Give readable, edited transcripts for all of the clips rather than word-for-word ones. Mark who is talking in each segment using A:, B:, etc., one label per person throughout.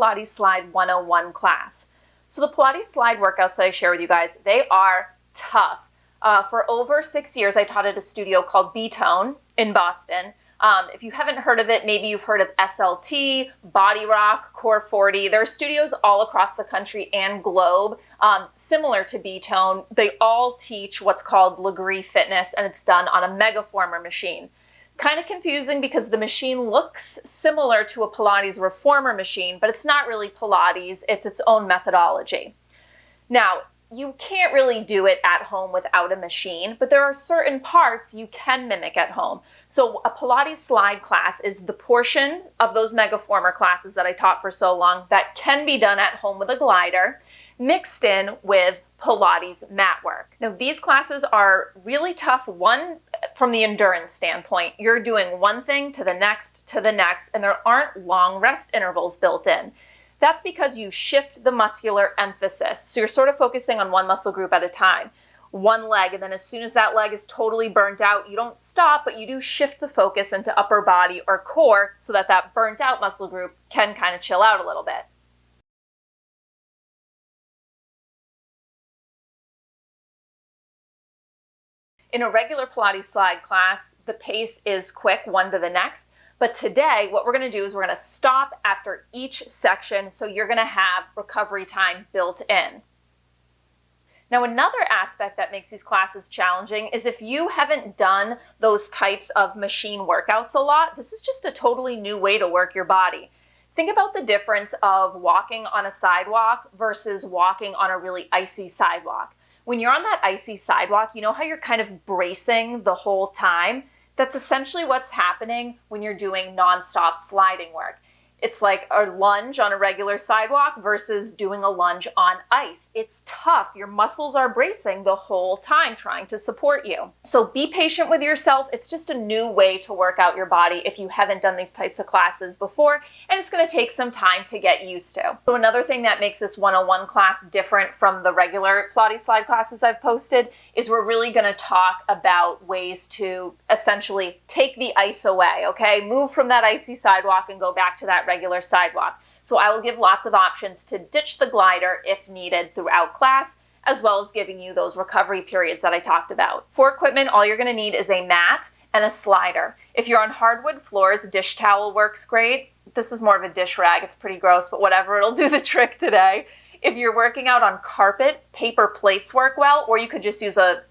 A: Pilates Slide 101 class. So the Pilates Slide workouts that I share with you guys, they are tough. For over 6 years, I taught at a studio called B-Tone in Boston. If you haven't heard of it, maybe you've heard of SLT, Body Rock, Core 40. There are studios all across the country and globe, similar to B-Tone. They all teach what's called Legree Fitness, and it's done on a megaformer machine. Kind of confusing because the machine looks similar to a Pilates reformer machine, but it's not really Pilates, it's its own methodology. Now, you can't really do it at home without a machine, but there are certain parts you can mimic at home. So a Pilates Slide class is the portion of those megaformer classes that I taught for so long that can be done at home with a glider, mixed in with Pilates mat work. Now, these classes are really tough. One, from the endurance standpoint, you're doing one thing to the next, and there aren't long rest intervals built in. That's because you shift the muscular emphasis. So you're sort of focusing on one muscle group at a time, one leg, and then as soon as that leg is totally burnt out, you don't stop, but you do shift the focus into upper body or core so that that burnt out muscle group can kind of chill out a little bit. In a regular Pilates Slide class, the pace is quick, one to the next. But today, what we're going to do is we're going to stop after each section, so you're going to have recovery time built in. Now, another aspect that makes these classes challenging is if you haven't done those types of machine workouts a lot, this is just a totally new way to work your body. Think about the difference of walking on a sidewalk versus walking on a really icy sidewalk. When you're on that icy sidewalk, you know how you're kind of bracing the whole time? That's essentially what's happening when you're doing nonstop sliding work. It's like a lunge on a regular sidewalk versus doing a lunge on ice. It's tough. Your muscles are bracing the whole time trying to support you. So be patient with yourself. It's just a new way to work out your body if you haven't done these types of classes before, and it's going to take some time to get used to. So another thing that makes this 101 class different from the regular Pilates Slide classes I've posted is we're really going to talk about ways to essentially take the ice away, okay? Move from that icy sidewalk and go back to that regular sidewalk. So I will give lots of options to ditch the glider if needed throughout class, as well as giving you those recovery periods that I talked about. For equipment, all you're going to need is a mat and a slider. If you're on hardwood floors, dish towel works great. This is more of a dish rag. It's pretty gross, but whatever, it'll do the trick today. If you're working out on carpet, paper plates work well, or you could just use a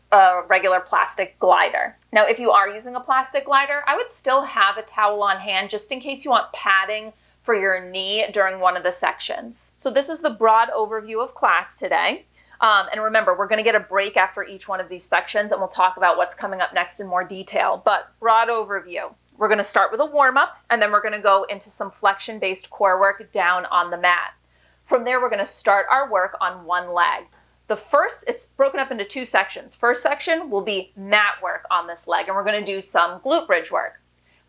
A: regular plastic glider. Now, if you are using a plastic glider, I would still have a towel on hand just in case you want padding for your knee during one of the sections. So this is the broad overview of class today. And remember, we're going to get a break after each one of these sections, and we'll talk about what's coming up next in more detail. But broad overview. We're going to start with a warm-up, and then we're going to go into some flexion-based core work down on the mat. From there, we're going to start our work on one leg. It's broken up into two sections. First section will be mat work on this leg, and we're going to do some glute bridge work.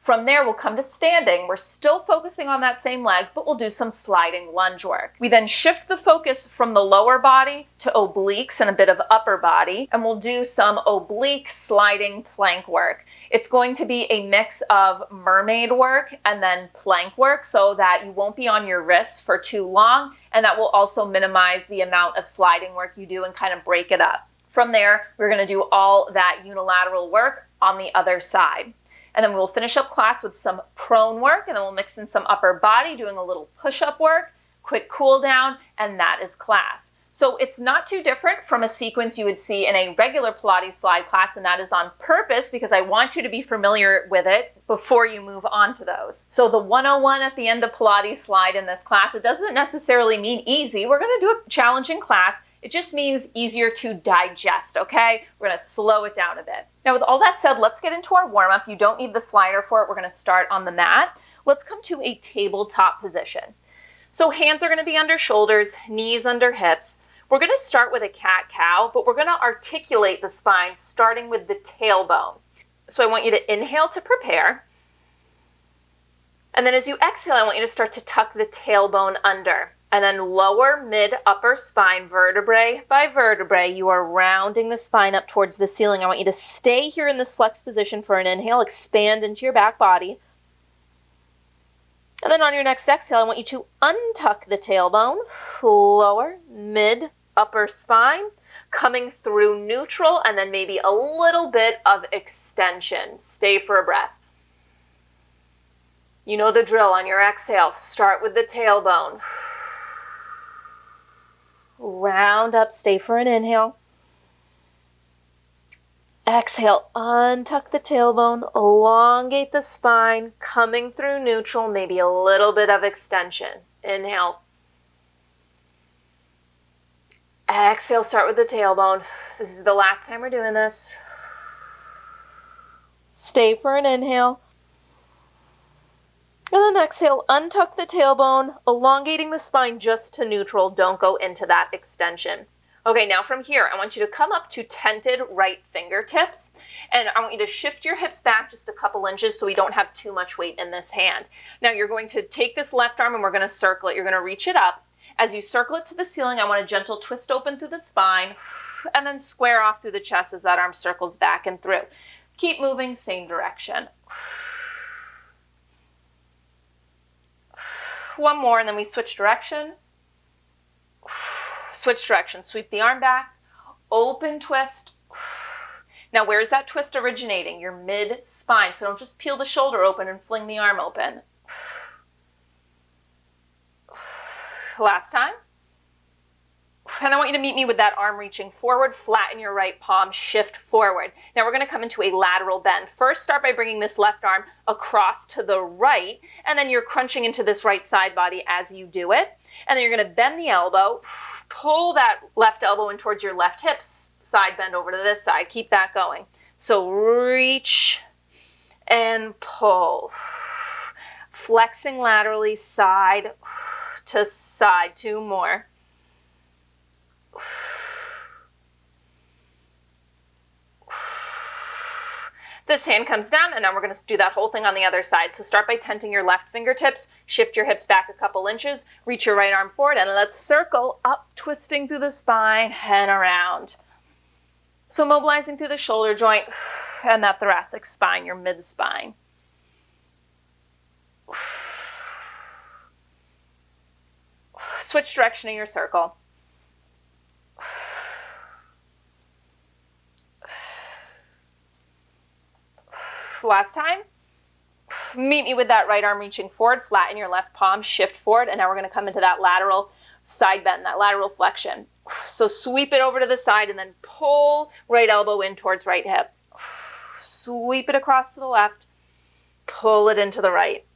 A: From there, we'll come to standing. We're still focusing on that same leg, but we'll do some sliding lunge work. We then shift the focus from the lower body to obliques and a bit of upper body, and we'll do some oblique sliding plank work. It's going to be a mix of mermaid work and then plank work so that you won't be on your wrists for too long, and that will also minimize the amount of sliding work you do and kind of break it up. From there, we're going to do all that unilateral work on the other side. And then we'll finish up class with some prone work, and then we'll mix in some upper body, doing a little push-up work, quick cool down, and that is class. So it's not too different from a sequence you would see in a regular Pilates Slide class, and that is on purpose because I want you to be familiar with it before you move on to those. So the 101 at the end of Pilates Slide in this class, it doesn't necessarily mean easy. We're going to do a challenging class. It just means easier to digest, okay? We're going to slow it down a bit. Now, with all that said, let's get into our warm-up. You don't need the slider for it. We're going to start on the mat. Let's come to a tabletop position. So hands are going to be under shoulders, knees under hips. We're going to start with a cat-cow, but we're going to articulate the spine starting with the tailbone. So I want you to inhale to prepare. And then as you exhale, I want you to start to tuck the tailbone under. And then lower, mid, upper spine, vertebrae by vertebrae, you are rounding the spine up towards the ceiling. I want you to stay here in this flex position for an inhale, expand into your back body. And then on your next exhale, I want you to untuck the tailbone, lower, mid, upper spine, coming through neutral, and then maybe a little bit of extension. Stay for a breath. You know the drill. On your exhale, start with the tailbone. Round up, stay for an inhale. Exhale, untuck the tailbone, elongate the spine, coming through neutral, maybe a little bit of extension. Inhale. Exhale, start with the tailbone. This is the last time we're doing this. Stay for an inhale. And then exhale, untuck the tailbone, elongating the spine just to neutral. Don't go into that extension. Okay, now from here, I want you to come up to tented right fingertips, and I want you to shift your hips back just a couple inches so we don't have too much weight in this hand. Now you're going to take this left arm and we're going to circle it. You're going to reach it up. As you circle it to the ceiling, I want a gentle twist open through the spine, and then square off through the chest as that arm circles back and through. Keep moving, same direction. One more, and then we switch direction. Switch direction, sweep the arm back, open twist. Now where is that twist originating? Your mid-spine, so don't just peel the shoulder open and fling the arm open. Last time. And I want you to meet me with that arm reaching forward, flatten your right palm, shift forward. Now we're going to come into a lateral bend. First, start by bringing this left arm across to the right, and then you're crunching into this right side body as you do it. And then you're going to bend the elbow, pull that left elbow in towards your left hips, side bend over to this side. Keep that going. So reach and pull. Flexing laterally, side to side. Two more. This hand comes down, and now we're going to do that whole thing on the other side. So start by tenting your left fingertips, shift your hips back a couple inches, reach your right arm forward, and let's circle up, twisting through the spine and around. So mobilizing through the shoulder joint and that thoracic spine, your mid-spine. Switch direction in your circle. Last time. Meet me with that right arm reaching forward, flatten your left palm, shift forward, and now we're going to come into that lateral side bend, that lateral flexion. So sweep it over to the side and then pull right elbow in towards right hip. Sweep it across to the left, pull it into the right.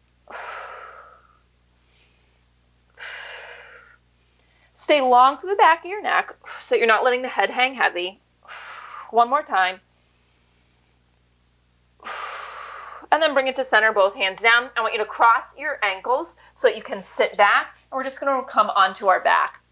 A: Stay long through the back of your neck so you're not letting the head hang heavy. One more time. And then bring it to center, both hands down. I want you to cross your ankles so that you can sit back. And we're just going to come onto our back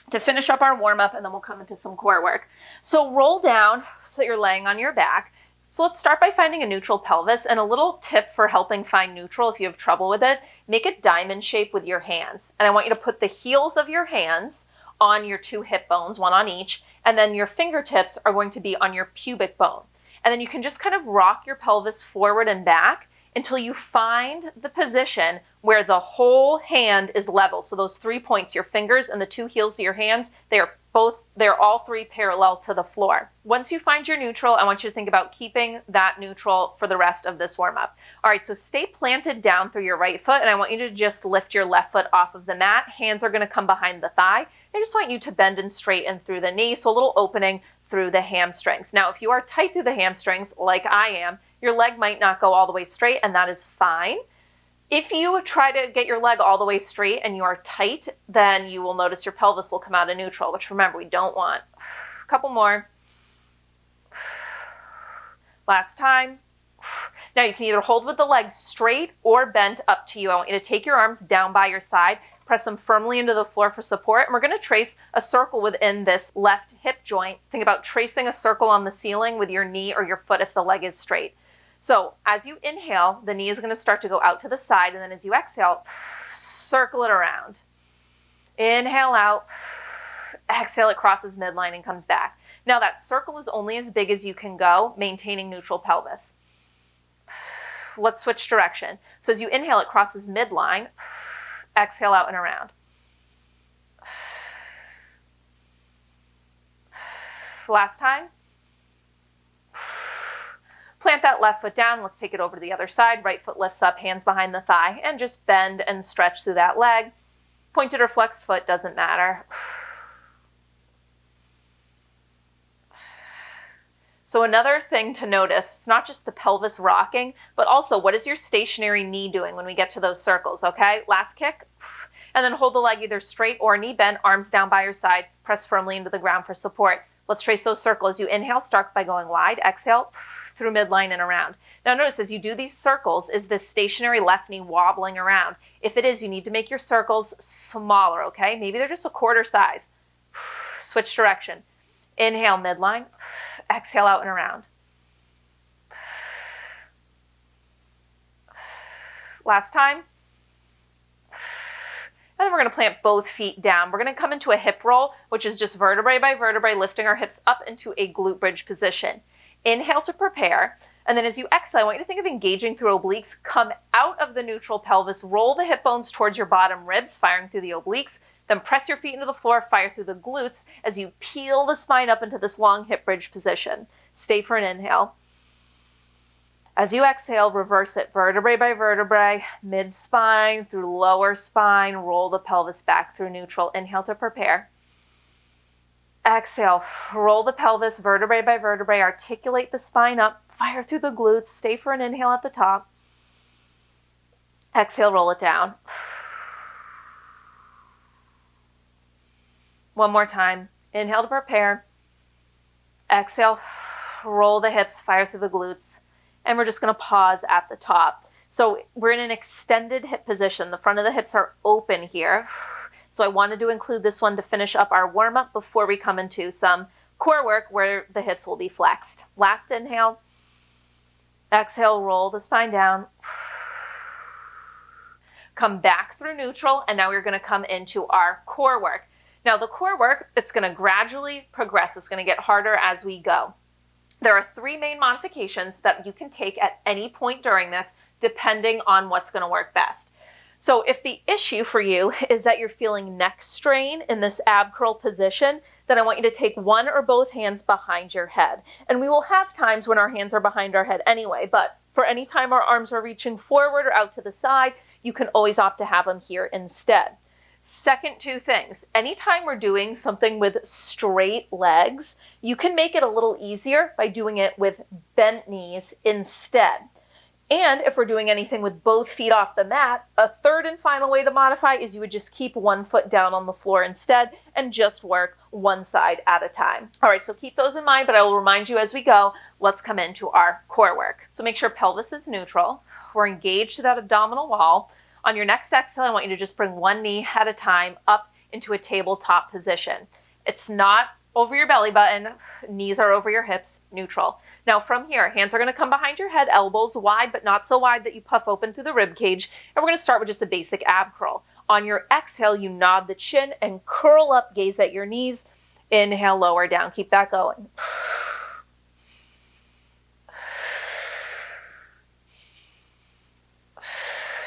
A: to finish up our warm-up, and then we'll come into some core work. So roll down so you're laying on your back. So let's start by finding a neutral pelvis. And a little tip for helping find neutral if you have trouble with it, make a diamond shape with your hands. And I want you to put the heels of your hands on your two hip bones, one on each, and then your fingertips are going to be on your pubic bone. And then you can just kind of rock your pelvis forward and back until you find the position where the whole hand is level. So those 3 points, your fingers and the two heels of your hands, they're all three parallel to the floor. Once you find your neutral, I want you to think about keeping that neutral for the rest of this warm-up. All right, so stay planted down through your right foot, and I want you to just lift your left foot off of the mat. Hands are going to come behind the thigh. I just want you to bend and straighten through the knee, so a little opening through the hamstrings. Now, if you are tight through the hamstrings, like I am, your leg might not go all the way straight, and that is fine. If you try to get your leg all the way straight and you are tight, then you will notice your pelvis will come out of neutral, which remember, we don't want. A couple more. Last time. Now you can either hold with the legs straight or bent, up to you. I want you to take your arms down by your side, press them firmly into the floor for support, and we're going to trace a circle within this left hip joint. Think about tracing a circle on the ceiling with your knee or your foot if the leg is straight. So as you inhale, the knee is going to start to go out to the side, and then as you exhale, circle it around. Inhale out, exhale, it crosses midline and comes back. Now that circle is only as big as you can go, maintaining neutral pelvis. Let's switch direction. So as you inhale, it crosses midline. Exhale out and around. Last time. Plant that left foot down. Let's take it over to the other side. Right foot lifts up, hands behind the thigh, and just bend and stretch through that leg. Pointed or flexed foot, doesn't matter. So another thing to notice, it's not just the pelvis rocking, but also what is your stationary knee doing when we get to those circles, okay? Last kick, and then hold the leg either straight or knee bent, arms down by your side, press firmly into the ground for support. Let's trace those circles. You inhale, start by going wide, exhale, through midline and around. Now notice as you do these circles, is this stationary left knee wobbling around? If it is, you need to make your circles smaller, okay? Maybe they're just a quarter size. Switch direction. Inhale, midline. Exhale out and around. Last time. And then we're going to plant both feet down. We're going to come into a hip roll, which is just vertebrae by vertebrae, lifting our hips up into a glute bridge position. Inhale to prepare. And then as you exhale, I want you to think of engaging through obliques. Come out of the neutral pelvis, roll the hip bones towards your bottom ribs, firing through the obliques. Then press your feet into the floor, fire through the glutes as you peel the spine up into this long hip bridge position. Stay for an inhale. As you exhale, reverse it vertebrae by vertebrae, mid-spine through lower spine, roll the pelvis back through neutral. Inhale to prepare. Exhale, roll the pelvis vertebrae by vertebrae, articulate the spine up, fire through the glutes, stay for an inhale at the top. Exhale, roll it down. One more time. Inhale to prepare. Exhale, roll the hips, fire through the glutes. And we're just going to pause at the top. So we're in an extended hip position. The front of the hips are open here. So I wanted to include this one to finish up our warm-up before we come into some core work where the hips will be flexed. Last inhale. Exhale, roll the spine down. Come back through neutral, and now we're going to come into our core work. Now the core work, it's going to gradually progress. It's going to get harder as we go. There are 3 main modifications that you can take at any point during this, depending on what's going to work best. So if the issue for you is that you're feeling neck strain in this ab curl position, then I want you to take one or both hands behind your head. And we will have times when our hands are behind our head anyway, but for any time our arms are reaching forward or out to the side, you can always opt to have them here instead. Second 2 things, anytime we're doing something with straight legs, you can make it a little easier by doing it with bent knees instead. And if we're doing anything with both feet off the mat, a third and final way to modify is you would just keep one foot down on the floor instead and just work one side at a time. All right, so keep those in mind, but I will remind you as we go. Let's come into our core work. So make sure pelvis is neutral. We're engaged to that abdominal wall. On your next exhale, I want you to just bring one knee at a time up into a tabletop position. It's not over your belly button, knees are over your hips, neutral. Now from here, hands are going to come behind your head, elbows wide, but not so wide that you puff open through the rib cage. And we're going to start with just a basic ab curl. On your exhale, you nod the chin and curl up, gaze at your knees. Inhale, lower down. Keep that going.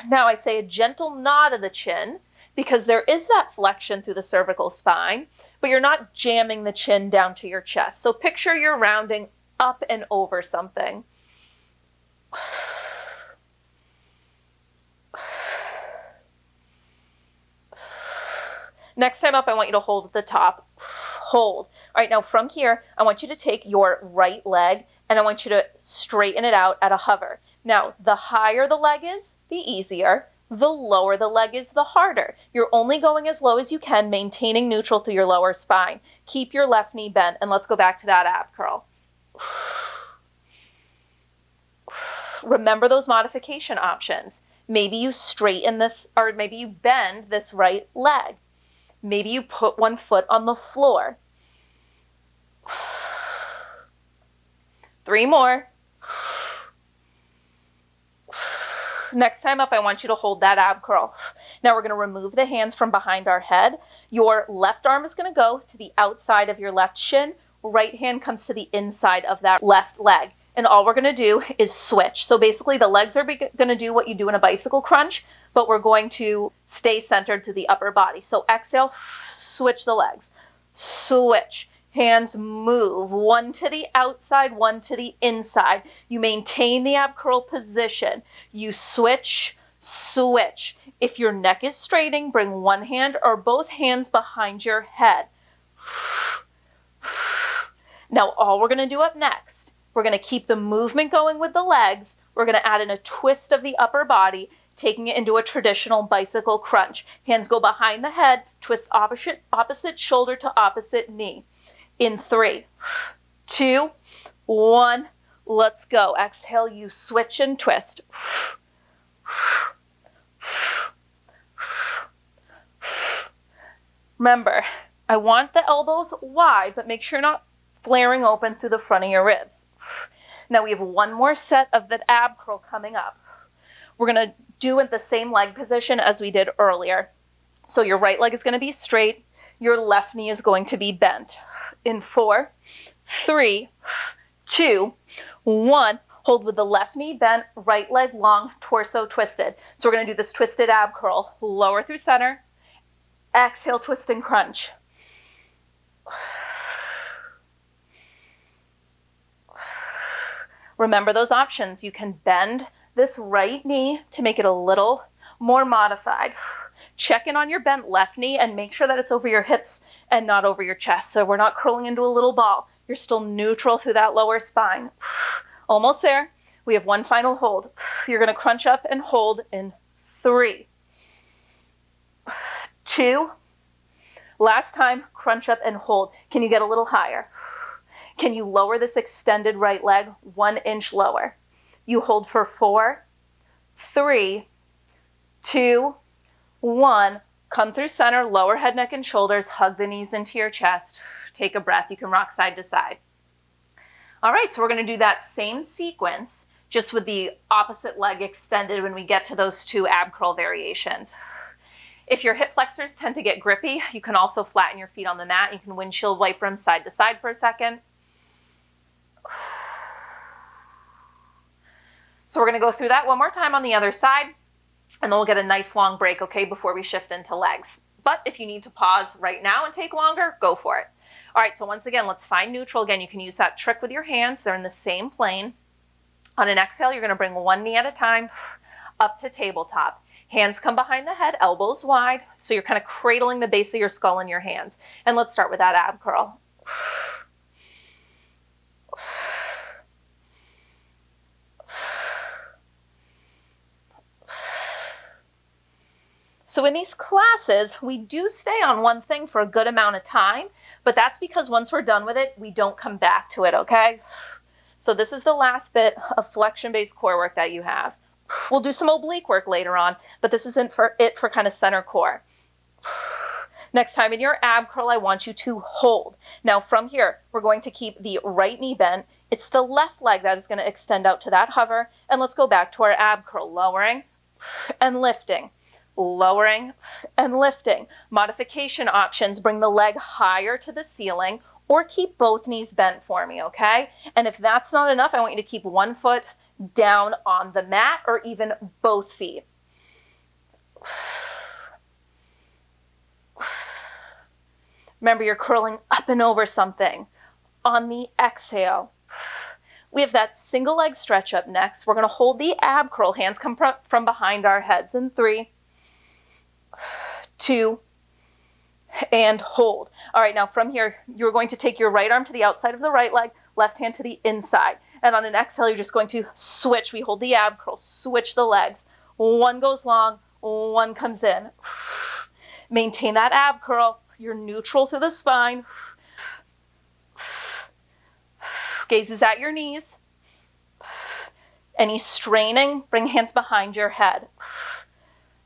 A: Now I say a gentle nod of the chin because there is that flexion through the cervical spine, but you're not jamming the chin down to your chest. So picture you're rounding up and over something. Next time up, I want you to hold at the top. Hold. All right, now from here, I want you to take your right leg and I want you to straighten it out at a hover. Now, the higher the leg is, the easier. The lower the leg is, the harder. You're only going as low as you can, maintaining neutral through your lower spine. Keep your left knee bent, and let's go back to that ab curl. Remember those modification options. Maybe you straighten this, or maybe you bend this right leg. Maybe you put one foot on the floor. 3 more. Next time up, I want you to hold that ab curl. Now we're going to remove the hands from behind our head. Your left arm is going to go to the outside of your left shin. Right hand comes to the inside of that left leg. and all we're going to do is switch. So basically the legs are going to do what you do in a bicycle crunch, but we're going to stay centered to the upper body. So exhale, switch the legs, switch. Hands move, one to the outside, one to the inside. You maintain the ab curl position. You switch, switch. If your neck is straining, bring one hand or both hands behind your head. Now all we're going to do up next, we're going to keep the movement going with the legs. We're going to add in a twist of the upper body, taking it into a traditional bicycle crunch. Hands go behind the head, twist opposite shoulder to opposite knee. In 3, 2, 1, let's go. Exhale, you switch and twist. Remember, I want the elbows wide, but make sure you're not flaring open through the front of your ribs. Now we have one more set of the ab curl coming up. We're going to do it the same leg position as we did earlier. So your right leg is going to be straight. Your left knee is going to be bent. In 4, 3, 2, 1. Hold with the left knee bent, right leg long, torso twisted. So we're going to do this twisted ab curl. Lower through center. Exhale, twist and crunch. Remember those options. You can bend this right knee to make it a little more modified. Check in on your bent left knee and make sure that it's over your hips and not over your chest. So we're not curling into a little ball. You're still neutral through that lower spine. Almost there. We have one final hold. You're going to crunch up and hold in 3, 2. Last time, crunch up and hold. Can you get a little higher? Can you lower this extended right leg 1 inch lower? You hold for 4, 3, 2, 1, come through center, lower head, neck, and shoulders, hug the knees into your chest. Take a breath. You can rock side to side. All right, so we're going to do that same sequence, just with the opposite leg extended when we get to those 2 ab curl variations. If your hip flexors tend to get grippy, you can also flatten your feet on the mat. You can windshield wiper them side to side for a second. So we're going to go through that one more time on the other side. And then we'll get a nice long break, okay, before we shift into legs. But if you need to pause right now and take longer, go for it. All right, so once again, let's find neutral. Again, you can use that trick with your hands. They're in the same plane. On an exhale, you're going to bring one knee at a time up to tabletop. Hands come behind the head, elbows wide. So you're kind of cradling the base of your skull in your hands. And let's start with that ab curl. So in these classes, we do stay on one thing for a good amount of time, but that's because once we're done with it, we don't come back to it, okay? So this is the last bit of flexion-based core work that you have. We'll do some oblique work later on, but this isn't for kind of center core. Next time in your ab curl, I want you to hold. Now from here, we're going to keep the right knee bent. It's the left leg that is going to extend out to that hover, and let's go back to our ab curl, lowering and lifting. Lowering and lifting. Modification options, bring the leg higher to the ceiling or keep both knees bent for me, okay? And if that's not enough, I want you to keep one foot down on the mat or even both feet. Remember, you're curling up and over something. On the exhale, we have that single leg stretch up next. We're going to hold the ab curl. Hands come from behind our heads in 3, 2, and hold. All right, now from here, you're going to take your right arm to the outside of the right leg, left hand to the inside. And on an exhale, you're just going to switch. We hold the ab curl, switch the legs. One goes long, one comes in. Maintain that ab curl. You're neutral through the spine. Gazes at your knees. Any straining, bring hands behind your head.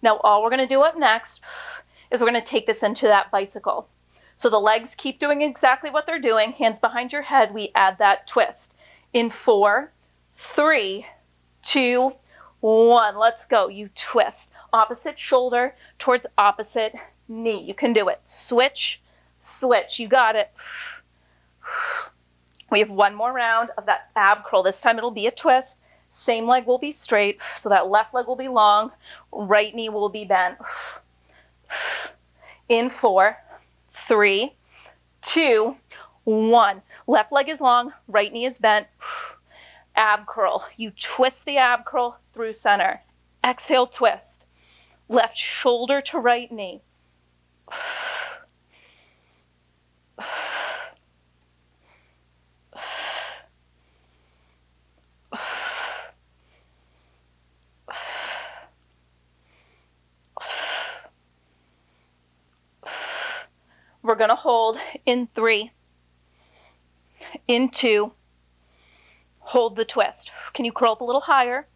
A: Now all we're going to do up next is we're going to take this into that bicycle. So the legs keep doing exactly what they're doing. Hands behind your head, we add that twist. In 4, 3, 2, 1. Let's go. You twist. Opposite shoulder towards opposite knee. You can do it. Switch, switch. You got it. We have one more round of that ab curl. This time it'll be a twist. Same leg will be straight, so that left leg will be long, right knee will be bent. In 4, 3, 2, 1. Left leg is long, right knee is bent. Ab curl. You twist the ab curl through center. Exhale, twist. Left shoulder to right knee. We're going to hold in 3, in 2, hold the twist. Can you curl up a little higher?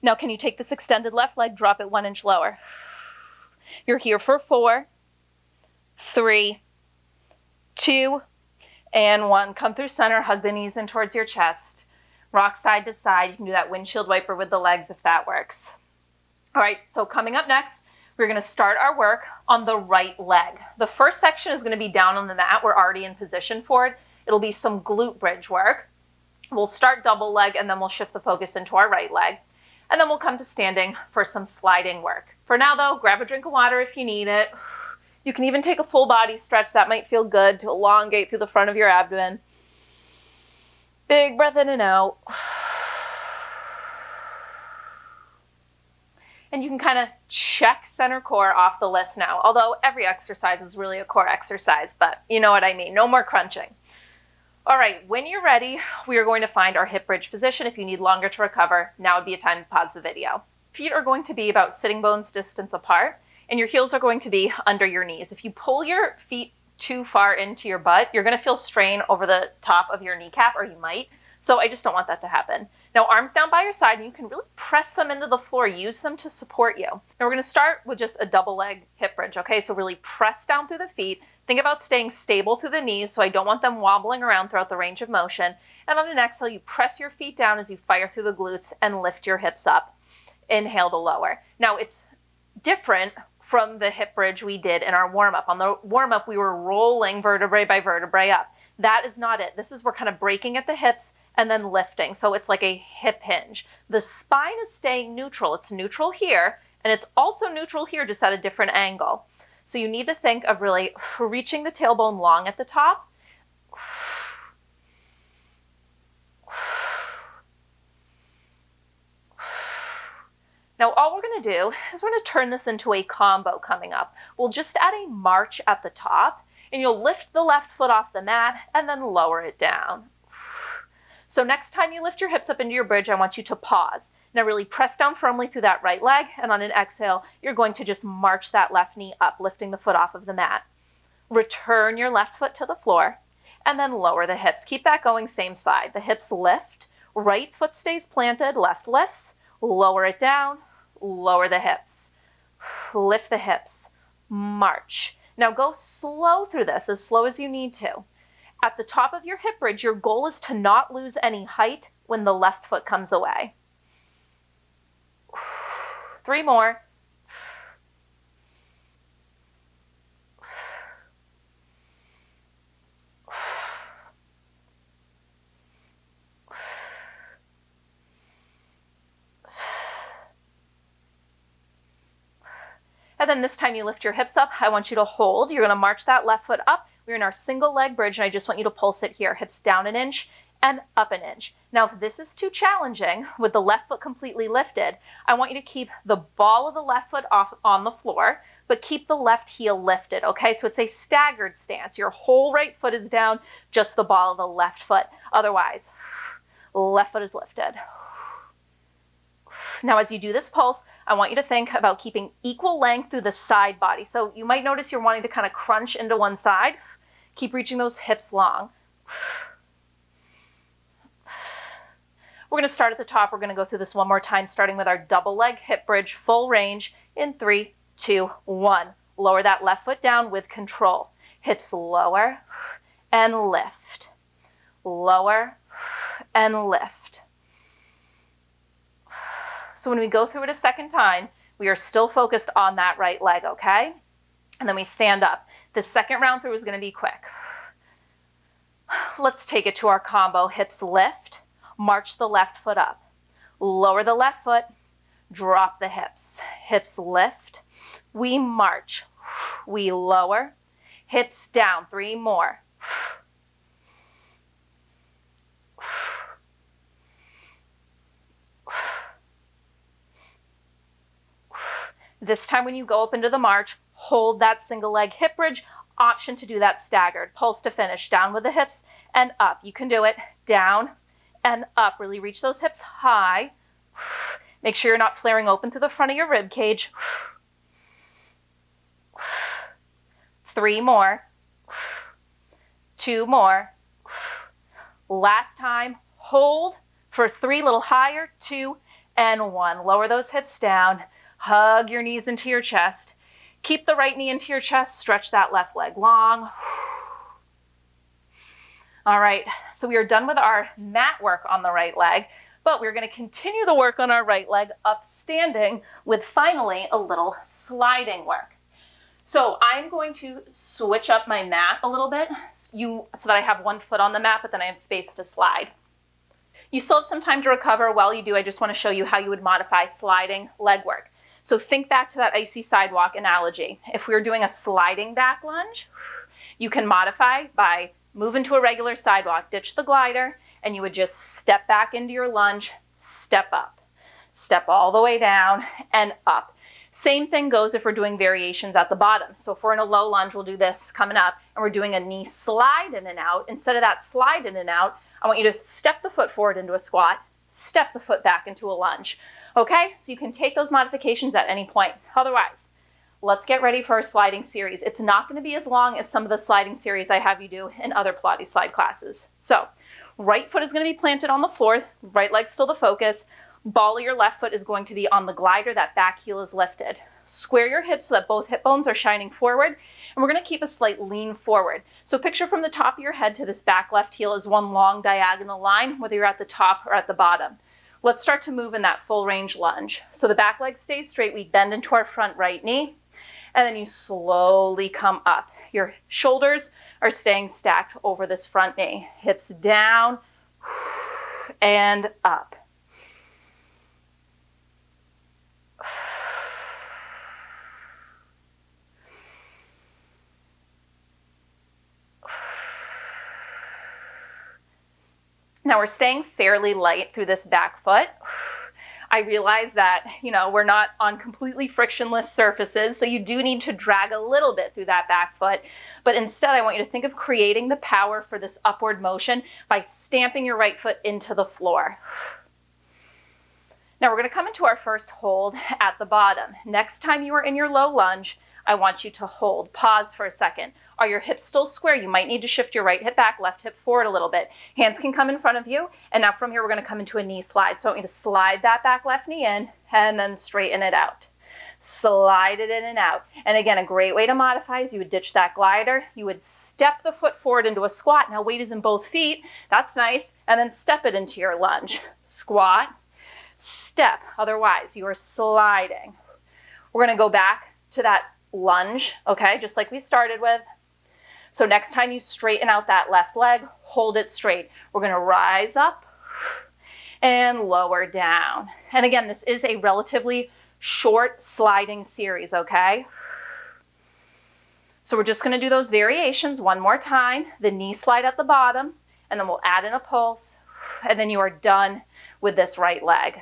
A: Now can you take this extended left leg, drop it 1 inch lower? You're here for 4, 3, 2, and 1. Come through center, hug the knees in towards your chest. Rock side to side. You can do that windshield wiper with the legs if that works. All right, so coming up next, we're going to start our work on the right leg. The first section is going to be down on the mat. We're already in position for it. It'll be some glute bridge work. We'll start double leg and then we'll shift the focus into our right leg. And then we'll come to standing for some sliding work. For now though, grab a drink of water if you need it. You can even take a full body stretch. That might feel good to elongate through the front of your abdomen. Big breath in and out. And you can kind of check center core off the list now, although every exercise is really a core exercise, but you know what I mean, no more crunching. All right, when you're ready, we are going to find our hip bridge position. If you need longer to recover, now would be a time to pause the video. Feet are going to be about sitting bones distance apart, and your heels are going to be under your knees. If you pull your feet too far into your butt, you're going to feel strain over the top of your kneecap, or you might. So I just don't want that to happen. Now arms down by your side, and you can really press them into the floor. Use them to support you. Now we're going to start with just a double leg hip bridge, okay? So really press down through the feet. Think about staying stable through the knees, so I don't want them wobbling around throughout the range of motion. And on an exhale, you press your feet down as you fire through the glutes and lift your hips up. Inhale to lower. Now it's different from the hip bridge we did in our warm-up. On the warm-up, we were rolling vertebrae by vertebrae up. That is not it. This is we're kind of breaking at the hips and then lifting. So it's like a hip hinge. The spine is staying neutral. It's neutral here, and it's also neutral here, just at a different angle. So you need to think of really reaching the tailbone long at the top. Now all we're going to do is we're going to turn this into a combo coming up. We'll just add a march at the top, and you'll lift the left foot off the mat and then lower it down. So next time you lift your hips up into your bridge, I want you to pause. Now really press down firmly through that right leg, and on an exhale, you're going to just march that left knee up, lifting the foot off of the mat. Return your left foot to the floor, and then lower the hips. Keep that going, same side. The hips lift, right foot stays planted, left lifts, lower it down, lower the hips, lift the hips, march. Now go slow through this, as slow as you need to. At the top of your hip bridge, your goal is to not lose any height when the left foot comes away. 3 more. And then this time you lift your hips up. I want you to hold. You're going to march that left foot up. We're in our single leg bridge, and I just want you to pulse it here. Hips down an inch and up an inch. Now, if this is too challenging with the left foot completely lifted, I want you to keep the ball of the left foot off on the floor, but keep the left heel lifted, okay? So it's a staggered stance. Your whole right foot is down, just the ball of the left foot. Otherwise, left foot is lifted. Now, as you do this pulse, I want you to think about keeping equal length through the side body. So you might notice you're wanting to kind of crunch into one side. Keep reaching those hips long. We're going to start at the top. We're going to go through this one more time, starting with our double leg hip bridge, full range in 3, 2, 1. Lower that left foot down with control. Hips lower and lift. Lower and lift. So when we go through it a second time, we are still focused on that right leg, okay? And then we stand up. The second round through is going to be quick. Let's take it to our combo. Hips lift, march the left foot up. Lower the left foot, drop the hips. Hips lift, we march, we lower, hips down. 3 more. This time when you go up into the march, hold that single leg hip bridge. Option to do that staggered. Pulse to finish. Down with the hips and up. You can do it. Down and up. Really reach those hips high. Make sure you're not flaring open through the front of your rib cage. 3 more. 2 more. Last time. Hold for 3, little higher. 2 and 1. Lower those hips down. Hug your knees into your chest. Keep the right knee into your chest. Stretch that left leg long. All right, so we are done with our mat work on the right leg, but we're going to continue the work on our right leg up standing with finally a little sliding work. So I'm going to switch up my mat a little bit so that I have one foot on the mat, but then I have space to slide. You still have some time to recover. While you do, I just want to show you how you would modify sliding leg work. So think back to that icy sidewalk analogy. If we were doing a sliding back lunge, you can modify by moving to a regular sidewalk, ditch the glider, and you would just step back into your lunge, step up, step all the way down and up. Same thing goes if we're doing variations at the bottom. So if we're in a low lunge, we'll do this coming up, and we're doing a knee slide in and out. Instead of that slide in and out, I want you to step the foot forward into a squat, step the foot back into a lunge. Okay, so you can take those modifications at any point. Otherwise, let's get ready for our sliding series. It's not going to be as long as some of the sliding series I have you do in other Pilates slide classes. So right foot is going to be planted on the floor, right leg still the focus. Ball of your left foot is going to be on the glider, that back heel is lifted. Square your hips so that both hip bones are shining forward, and we're going to keep a slight lean forward. So picture from the top of your head to this back left heel is one long diagonal line, whether you're at the top or at the bottom. Let's start to move in that full range lunge. So the back leg stays straight, we bend into our front right knee, and then you slowly come up. Your shoulders are staying stacked over this front knee. Hips down and up. Now we're staying fairly light through this back foot. I realize that, we're not on completely frictionless surfaces, so you do need to drag a little bit through that back foot. But instead, I want you to think of creating the power for this upward motion by stamping your right foot into the floor. Now we're going to come into our first hold at the bottom. Next time you are in your low lunge, I want you to hold. Pause for a second. Are your hips still square? You might need to shift your right hip back, left hip forward a little bit. Hands can come in front of you. And now from here, we're going to come into a knee slide. So I want you to slide that back left knee in and then straighten it out. Slide it in and out. And again, a great way to modify is you would ditch that glider. You would step the foot forward into a squat. Now weight is in both feet. That's nice. And then step it into your lunge. Squat, step. Otherwise, you are sliding. We're going to go back to that lunge, okay, just like we started with. So next time you straighten out that left leg, hold it straight. We're going to rise up and lower down. And again, this is a relatively short sliding series, okay? So we're just going to do those variations one more time. The knee slide at the bottom, and then we'll add in a pulse, and then you are done with this right leg.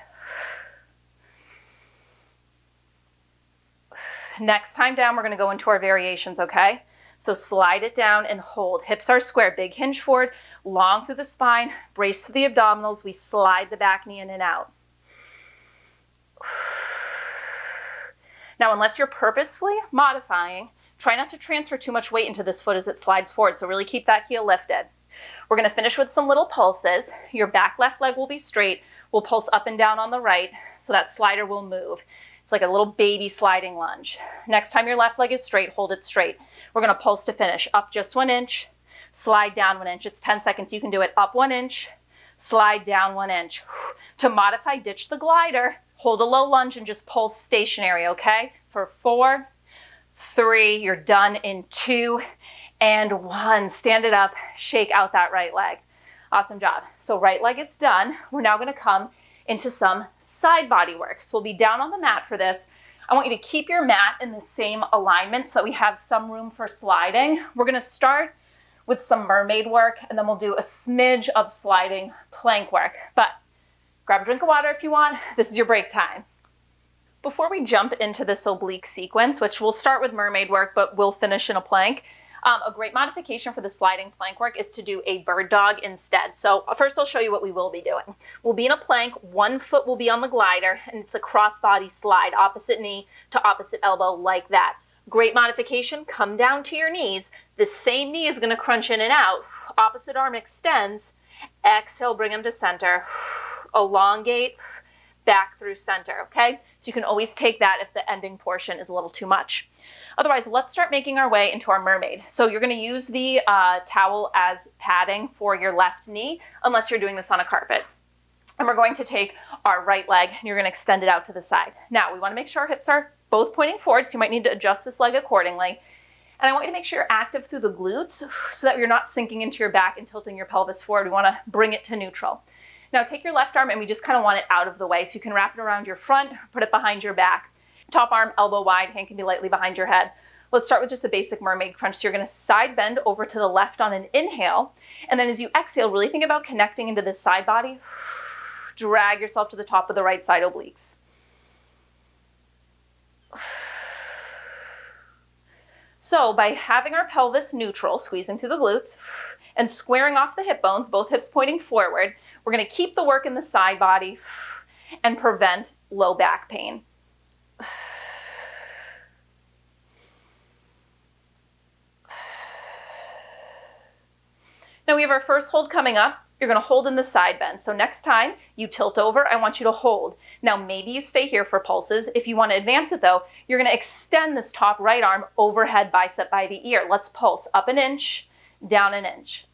A: Next time down, we're going to go into our variations, okay? So slide it down and hold. Hips are square, big hinge forward, long through the spine, brace to the abdominals. We slide the back knee in and out. Now, unless you're purposefully modifying, try not to transfer too much weight into this foot as it slides forward, so really keep that heel lifted. We're going to finish with some little pulses. Your back left leg will be straight. We'll pulse up and down on the right, so that slider will move. It's like a little baby sliding lunge. Next time your left leg is straight, hold it straight. We're going to pulse to finish. Up just 1 inch, slide down 1 inch. It's 10 seconds. You can do it. Up 1 inch, slide down 1 inch. To modify, ditch the glider, hold a low lunge, and just pulse stationary, okay? For 4, 3, you're done in 2, And 1, stand it up, shake out that right leg. Awesome job. So right leg is done. We're now gonna come into some side body work. So we'll be down on the mat for this. I want you to keep your mat in the same alignment so that we have some room for sliding. We're gonna start with some mermaid work, and then we'll do a smidge of sliding plank work. But grab a drink of water if you want. This is your break time. Before we jump into this oblique sequence, which we'll start with mermaid work, but we'll finish in a plank, a great modification for the sliding plank work is to do a bird dog instead. So first I'll show you what we will be doing. We'll be in a plank, one foot will be on the glider, and it's a cross body slide, opposite knee to opposite elbow like that. Great modification, come down to your knees. The same knee is gonna crunch in and out. Opposite arm extends. Exhale, bring them to center. Elongate, back through center, okay? So you can always take that if the ending portion is a little too much. Otherwise, let's start making our way into our mermaid. So you're gonna use the towel as padding for your left knee, unless you're doing this on a carpet. And we're going to take our right leg and you're gonna extend it out to the side. Now, we wanna make sure our hips are both pointing forward, so you might need to adjust this leg accordingly. And I want you to make sure you're active through the glutes so that you're not sinking into your back and tilting your pelvis forward. We wanna bring it to neutral. Now take your left arm and we just kind of want it out of the way. So you can wrap it around your front, put it behind your back. Top arm, elbow wide, hand can be lightly behind your head. Let's start with just a basic mermaid crunch. So you're gonna side bend over to the left on an inhale. And then as you exhale, really think about connecting into this side body. Drag yourself to the top of the right side obliques. So by having our pelvis neutral, squeezing through the glutes, and squaring off the hip bones, both hips pointing forward, we're gonna keep the work in the side body and prevent low back pain. Now we have our first hold coming up. You're gonna hold in the side bend. So next time you tilt over, I want you to hold. Now maybe you stay here for pulses. If you wanna advance it though, you're gonna extend this top right arm overhead, bicep by the ear. Let's pulse up an inch, down an inch.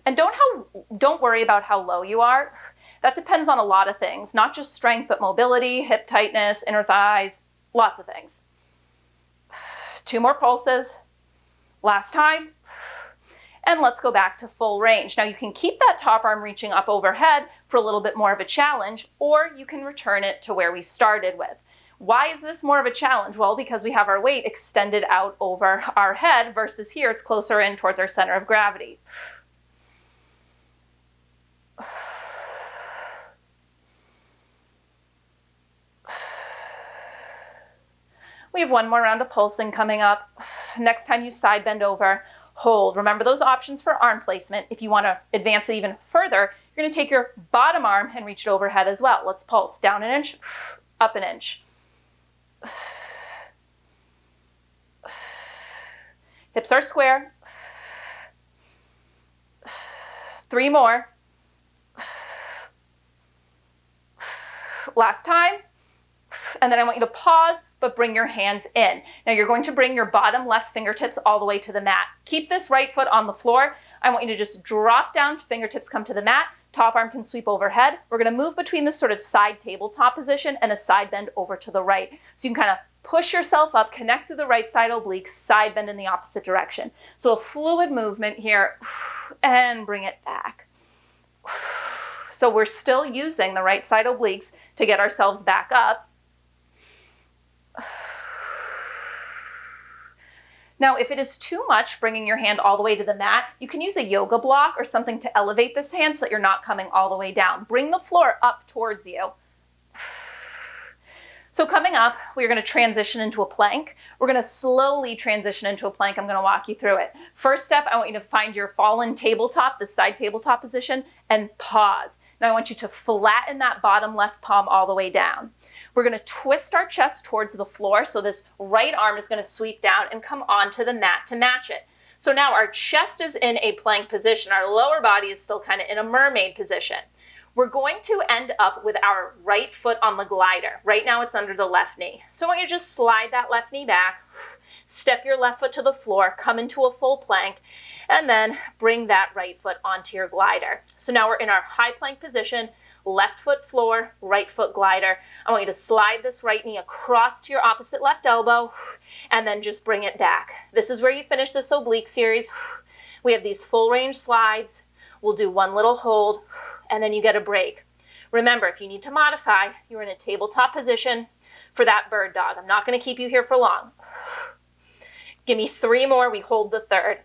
A: And don't worry about how low you are. That depends on a lot of things, not just strength, but mobility, hip tightness, inner thighs, lots of things. 2 more pulses. Last time. And let's go back to full range. Now you can keep that top arm reaching up overhead for a little bit more of a challenge, or you can return it to where we started with. Why is this more of a challenge? Well, because we have our weight extended out over our head versus here it's closer in towards our center of gravity. We have 1 more round of pulsing coming up. Next time you side bend over, hold. Remember those options for arm placement. If you want to advance it even further, you're going to take your bottom arm and reach it overhead as well. Let's pulse down an inch, up an inch. Hips are square. 3 more. Last time. And then I want you to pause, but bring your hands in. Now you're going to bring your bottom left fingertips all the way to the mat. Keep this right foot on the floor. I want you to just drop down, fingertips come to the mat, top arm can sweep overhead. We're gonna move between this sort of side tabletop position and a side bend over to the right. So you can kind of push yourself up, connect to the right side obliques, side bend in the opposite direction. So a fluid movement here, and bring it back. So we're still using the right side obliques to get ourselves back up. Now, if it is too much bringing your hand all the way to the mat, you can use a yoga block or something to elevate this hand so that you're not coming all the way down. Bring the floor up towards you. So coming up, we're going to transition into a plank. We're going to slowly transition into a plank. I'm going to walk you through it. First step, I want you to find your fallen tabletop, the side tabletop position, and pause. Now I want you to flatten that bottom left palm all the way down. We're going to twist our chest towards the floor, so this right arm is going to sweep down and come onto the mat to match it. So now our chest is in a plank position. Our lower body is still kind of in a mermaid position. We're going to end up with our right foot on the glider. Right now it's under the left knee. So I want you to just slide that left knee back, step your left foot to the floor, come into a full plank, and then bring that right foot onto your glider. So now we're in our high plank position. left foot floor, right foot glider. I want you to slide this right knee across to your opposite left elbow and then just bring it back. This is where you finish this oblique series. We have these full range slides. We'll do one little hold and then you get a break. Remember, if you need to modify, you're in a tabletop position for that bird dog. I'm not going to keep you here for long. Give me 3 more. We hold the third.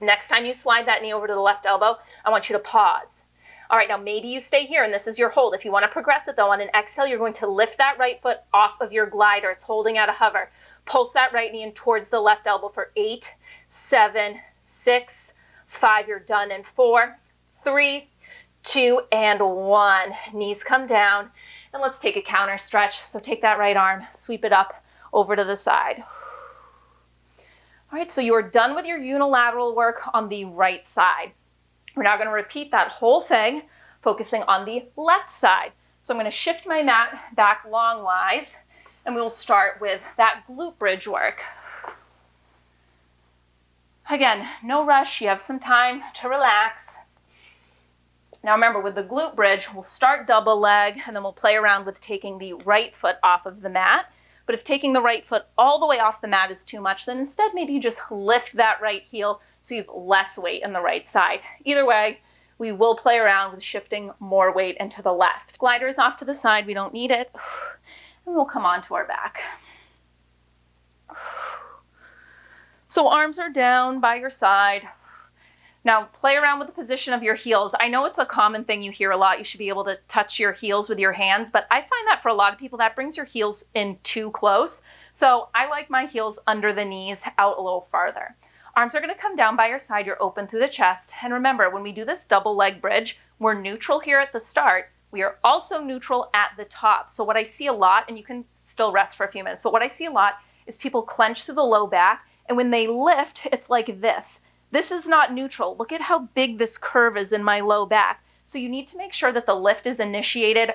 A: Next time you slide that knee over to the left elbow, I want you to pause. All right, now maybe you stay here and this is your hold. If you want to progress it though, on an exhale, you're going to lift that right foot off of your glider. It's holding out a hover. Pulse that right knee in towards the left elbow for 8, 7, 6, 5. You're done in 4, 3, 2, and 1. Knees come down. And let's take a counter stretch. So take that right arm, sweep it up over to the side. All right, so you're done with your unilateral work on the right side. We're now going to repeat that whole thing, focusing on the left side. So I'm going to shift my mat back long-wise, and we'll start with that glute bridge work. Again, no rush. You have some time to relax. Now remember, with the glute bridge, we'll start double leg, and then we'll play around with taking the right foot off of the mat. But if taking the right foot all the way off the mat is too much, then instead maybe you just lift that right heel so you have less weight in the right side. Either way, we will play around with shifting more weight into the left. Glider is off to the side. We don't need it. And we'll come on to our back. So arms are down by your side. Now play around with the position of your heels. I know it's a common thing you hear a lot. You should be able to touch your heels with your hands, but I find that for a lot of people that brings your heels in too close. So I like my heels under the knees, out a little farther. Arms are going to come down by your side. You're open through the chest. And remember, when we do this double leg bridge, we're neutral here at the start. We are also neutral at the top. So what I see a lot, and you can still rest for a few minutes, but what I see a lot is people clench through the low back, and when they lift, it's like this. This is not neutral. Look at how big this curve is in my low back. So you need to make sure that the lift is initiated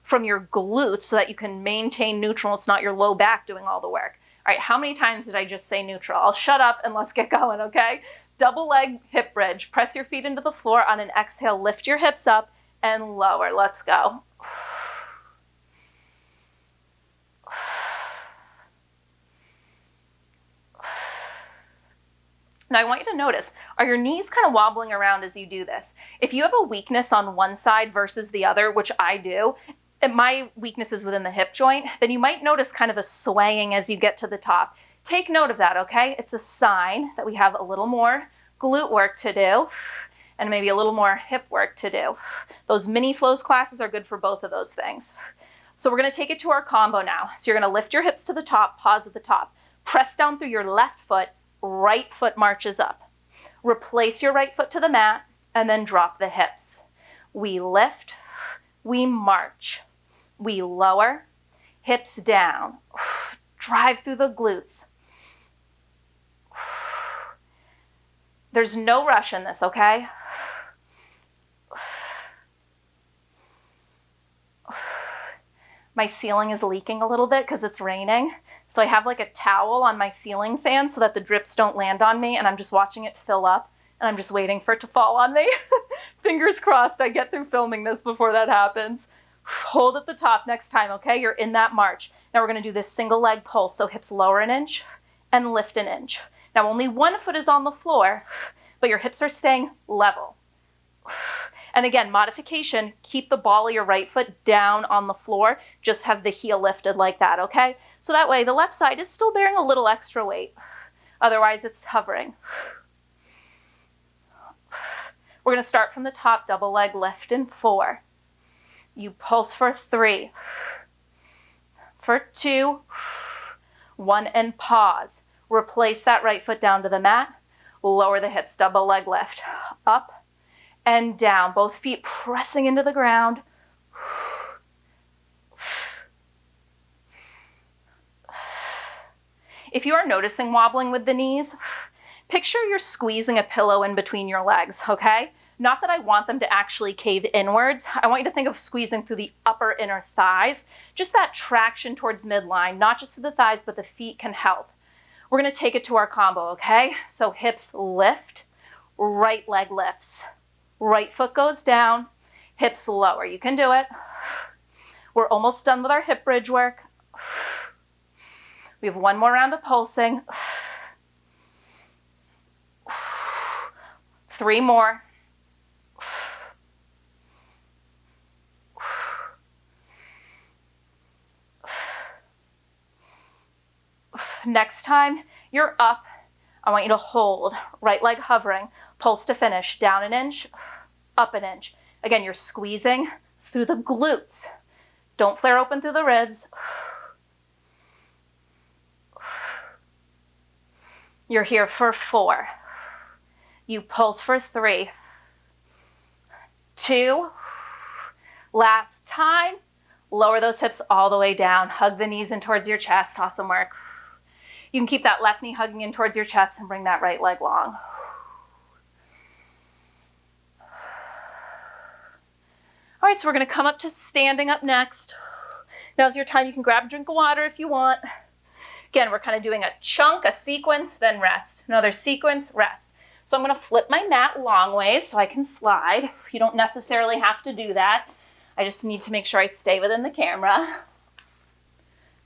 A: from your glutes so that you can maintain neutral. It's not your low back doing all the work. All right, how many times did I just say neutral? I'll shut up and let's get going, okay? Double leg hip bridge. Press your feet into the floor. On an exhale, lift your hips up and lower. Let's go. Now I want you to notice, are your knees kind of wobbling around as you do this? If you have a weakness on one side versus the other, which I do, and my weakness is within the hip joint, then you might notice kind of a swaying as you get to the top. Take note of that, okay? It's a sign that we have a little more glute work to do and maybe a little more hip work to do. Those mini flows classes are good for both of those things. So we're going to take it to our combo now. So you're going to lift your hips to the top, pause at the top, press down through your left foot, right foot marches up. Replace your right foot to the mat and then drop the hips. We lift, we march, we lower, hips down, drive through the glutes. There's no rush in this, okay? My ceiling is leaking a little bit because it's raining. So I have like a towel on my ceiling fan so that the drips don't land on me, and I'm just watching it fill up and I'm just waiting for it to fall on me. Fingers crossed I get through filming this before that happens. Hold at the top next time, okay? You're in that march. Now we're going to do this single leg pulse. So hips lower an inch and lift an inch. Now only one foot is on the floor, but your hips are staying level. And again, modification, keep the ball of your right foot down on the floor. Just have the heel lifted like that, okay? So that way the left side is still bearing a little extra weight. Otherwise it's hovering. We're going to start from the top, double leg lift in 4. You pulse for 3, for 2, 1, and pause. Replace that right foot down to the mat. Lower the hips, double leg lift. Up and down, both feet pressing into the ground. If you are noticing wobbling with the knees, picture you're squeezing a pillow in between your legs, okay? Not that I want them to actually cave inwards. I want you to think of squeezing through the upper inner thighs. Just that traction towards midline, not just through the thighs, but the feet can help. We're going to take it to our combo, okay? So hips lift, right leg lifts. Right foot goes down, hips lower. You can do it. We're almost done with our hip bridge work. We have one more round of pulsing. 3 more. Next time you're up, I want you to hold, right leg hovering, pulse to finish, down an inch, up an inch. Again, you're squeezing through the glutes. Don't flare open through the ribs. You're here for 4. You pulse for 3, 2, last time. Lower those hips all the way down. Hug the knees in towards your chest. Awesome work. You can keep that left knee hugging in towards your chest and bring that right leg long. All right, so we're going to come up to standing up next. Now's your time. You can grab a drink of water if you want. Again, we're kind of doing a chunk, a sequence, then rest. Another sequence, rest. So I'm going to flip my mat long ways so I can slide. You don't necessarily have to do that. I just need to make sure I stay within the camera.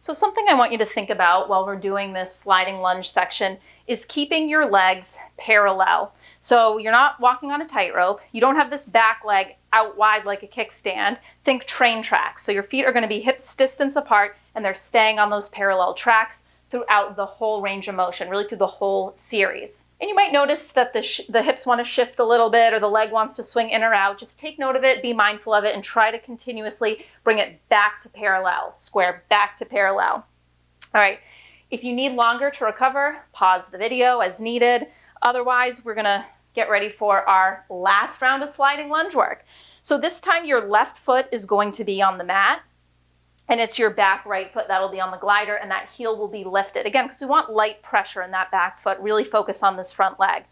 A: So something I want you to think about while we're doing this sliding lunge section is keeping your legs parallel. So you're not walking on a tightrope. You don't have this back leg out wide like a kickstand. Think train tracks. So your feet are going to be hips distance apart and they're staying on those parallel tracks throughout the whole range of motion, really through the whole series. And you might notice that the hips want to shift a little bit or the leg wants to swing in or out. Just take note of it, be mindful of it, and try to continuously bring it back to parallel, square back to parallel. All right, if you need longer to recover, pause the video as needed. Otherwise, we're gonna get ready for our last round of sliding lunge work. So this time your left foot is going to be on the mat, and it's your back right foot that'll be on the glider, and that heel will be lifted. Again, because we want light pressure in that back foot, really focus on this front leg.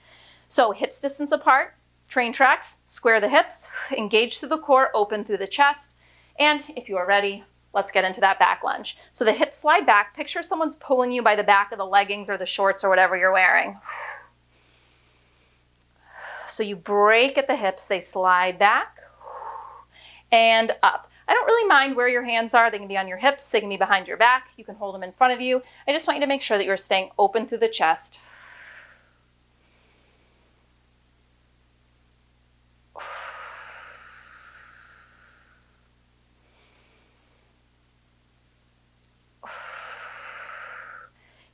A: So hips distance apart, train tracks, square the hips, engage through the core, open through the chest, and if you are ready, let's get into that back lunge. So the hips slide back, picture someone's pulling you by the back of the leggings or the shorts or whatever you're wearing. So you break at the hips, they slide back and up. I don't really mind where your hands are. They can be on your hips, they can be behind your back. You can hold them in front of you. I just want you to make sure that you're staying open through the chest.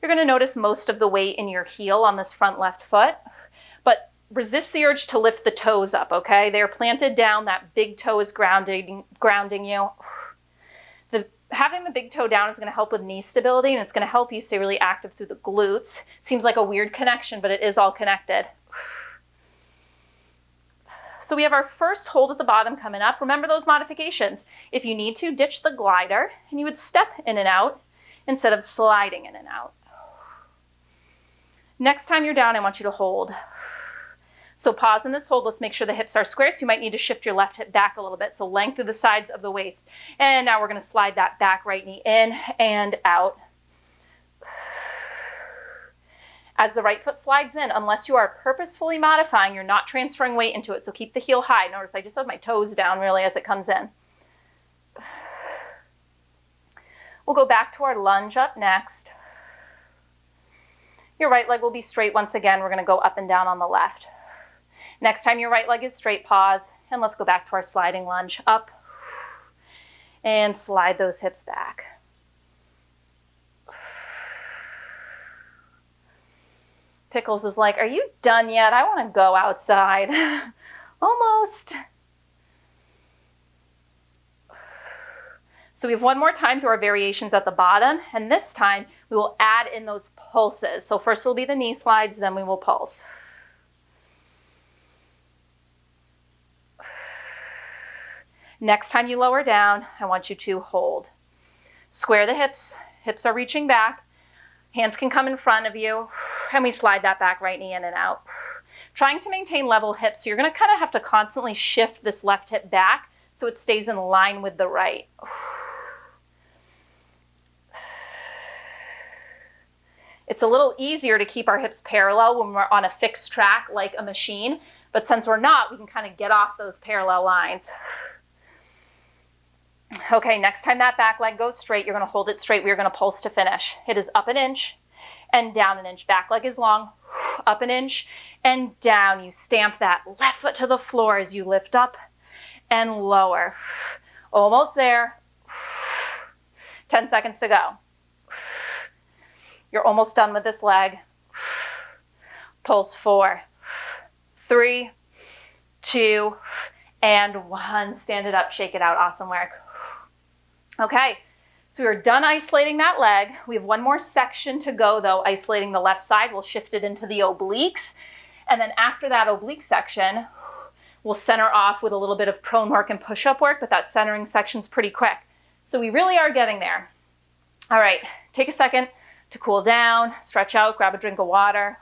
A: You're going to notice most of the weight in your heel on this front left foot, but resist the urge to lift the toes up, okay? They're planted down, that big toe is grounding you. Having the big toe down is going to help with knee stability, and it's going to help you stay really active through the glutes. Seems like a weird connection, but it is all connected. So we have our first hold at the bottom coming up. Remember those modifications. If you need to, ditch the glider, and you would step in and out instead of sliding in and out. Next time you're down, I want you to hold. So pause in this hold. Let's make sure the hips are square. So you might need to shift your left hip back a little bit. So length through the sides of the waist. And now we're going to slide that back right knee in and out. As the right foot slides in, unless you are purposefully modifying, you're not transferring weight into it. So keep the heel high. Notice I just have my toes down really as it comes in. We'll go back to our lunge up next. Your right leg will be straight once again. We're going to go up and down on the left. Next time your right leg is straight, pause, and let's go back to our sliding lunge. Up, and slide those hips back. Pickles is like, are you done yet? I want to go outside. Almost. So we have one more time through our variations at the bottom, and this time we will add in those pulses. So first will be the knee slides, then we will pulse. Next time you lower down, I want you to hold. Square the hips. Hips are reaching back. Hands can come in front of you. And we slide that back right knee in and out. Trying to maintain level hips, so you're going to kind of have to constantly shift this left hip back so it stays in line with the right. It's a little easier to keep our hips parallel when we're on a fixed track like a machine, but since we're not, we can kind of get off those parallel lines. Okay, next time that back leg goes straight, you're going to hold it straight. We're going to pulse to finish. It is up an inch and down an inch. Back leg is long, up an inch and down. You stamp that left foot to the floor as you lift up and lower. Almost there. 10 seconds to go. You're almost done with this leg. Pulse 4, 3, 2, and 1. Stand it up, shake it out. Awesome work. Okay, so we're done isolating that leg. We have one more section to go though, isolating the left side. We'll shift it into the obliques. And then after that oblique section, we'll center off with a little bit of prone work and push-up work, but that centering section's pretty quick. So we really are getting there. All right, take a second to cool down, stretch out, grab a drink of water.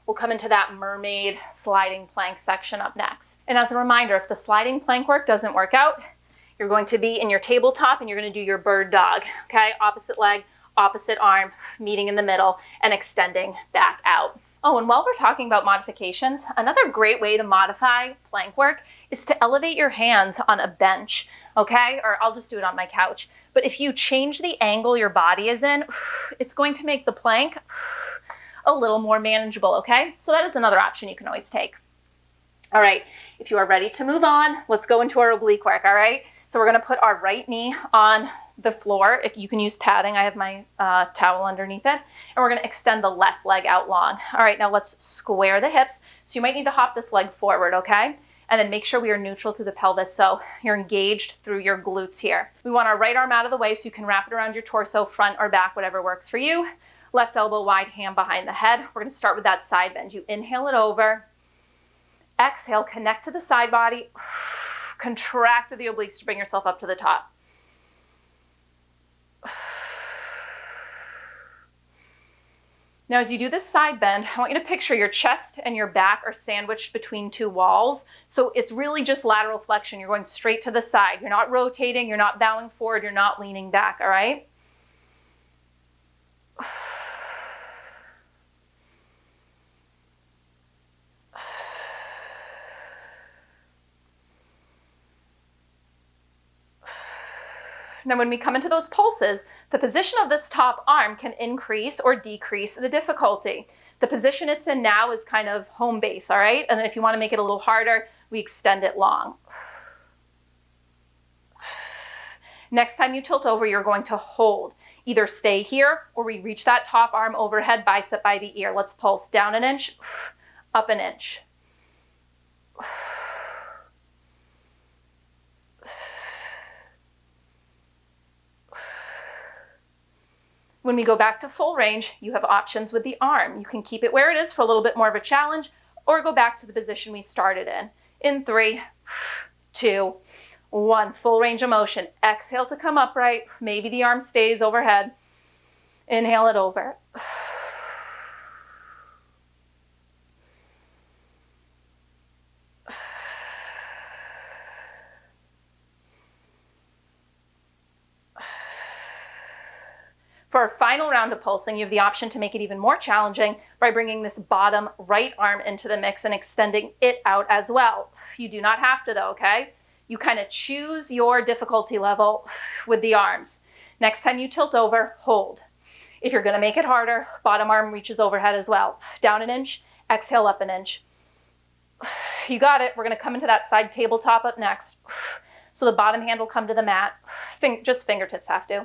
A: We'll come into that mermaid sliding plank section up next. And as a reminder, if the sliding plank work doesn't work out, you're going to be in your tabletop and you're going to do your bird dog, okay? Opposite leg, opposite arm, meeting in the middle and extending back out. Oh, and while we're talking about modifications, another great way to modify plank work is to elevate your hands on a bench, okay? Or I'll just do it on my couch. But if you change the angle your body is in, it's going to make the plank a little more manageable, okay? So that is another option you can always take. All right, if you are ready to move on, let's go into our oblique work, all right? So we're gonna put our right knee on the floor. If you can use padding, I have my towel underneath it. And we're gonna extend the left leg out long. All right, now let's square the hips. So you might need to hop this leg forward, okay? And then make sure we are neutral through the pelvis so you're engaged through your glutes here. We want our right arm out of the way so you can wrap it around your torso, front or back, whatever works for you. Left elbow wide, hand behind the head. We're gonna start with that side bend. You inhale it over. Exhale, connect to the side body. Contract through the obliques to bring yourself up to the top. Now, as you do this side bend, I want you to picture your chest and your back are sandwiched between two walls. So it's really just lateral flexion. You're going straight to the side. You're not rotating, you're not bowing forward, you're not leaning back, all right? Now, when we come into those pulses, the position of this top arm can increase or decrease the difficulty. The position it's in now is kind of home base, all right? And then if you want to make it a little harder, we extend it long. Next time you tilt over, you're going to hold. Either stay here or we reach that top arm overhead, bicep by the ear. Let's pulse down an inch, up an inch. When we go back to full range, you have options with the arm. You can keep it where it is for a little bit more of a challenge or go back to the position we started in. In 3, 2, 1, full range of motion. Exhale to come upright. Maybe the arm stays overhead. Inhale it over. For our final round of pulsing, you have the option to make it even more challenging by bringing this bottom right arm into the mix and extending it out as well. You do not have to though, okay? You kind of choose your difficulty level with the arms. Next time you tilt over, hold. If you're gonna make it harder, bottom arm reaches overhead as well. Down an inch, exhale up an inch. You got it. We're gonna come into that side tabletop up next. So the bottom hand will come to the mat. Just fingertips have to.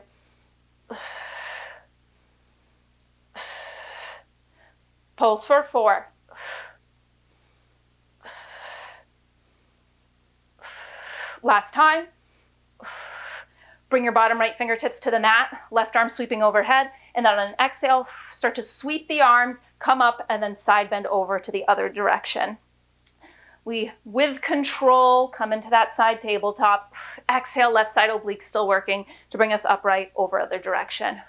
A: Pulse for 4. Last time. Bring your bottom right fingertips to the mat, left arm sweeping overhead, and on an exhale, start to sweep the arms, come up, and then side bend over to the other direction. We, with control, come into that side tabletop. Exhale, left side oblique still working to bring us upright over other direction.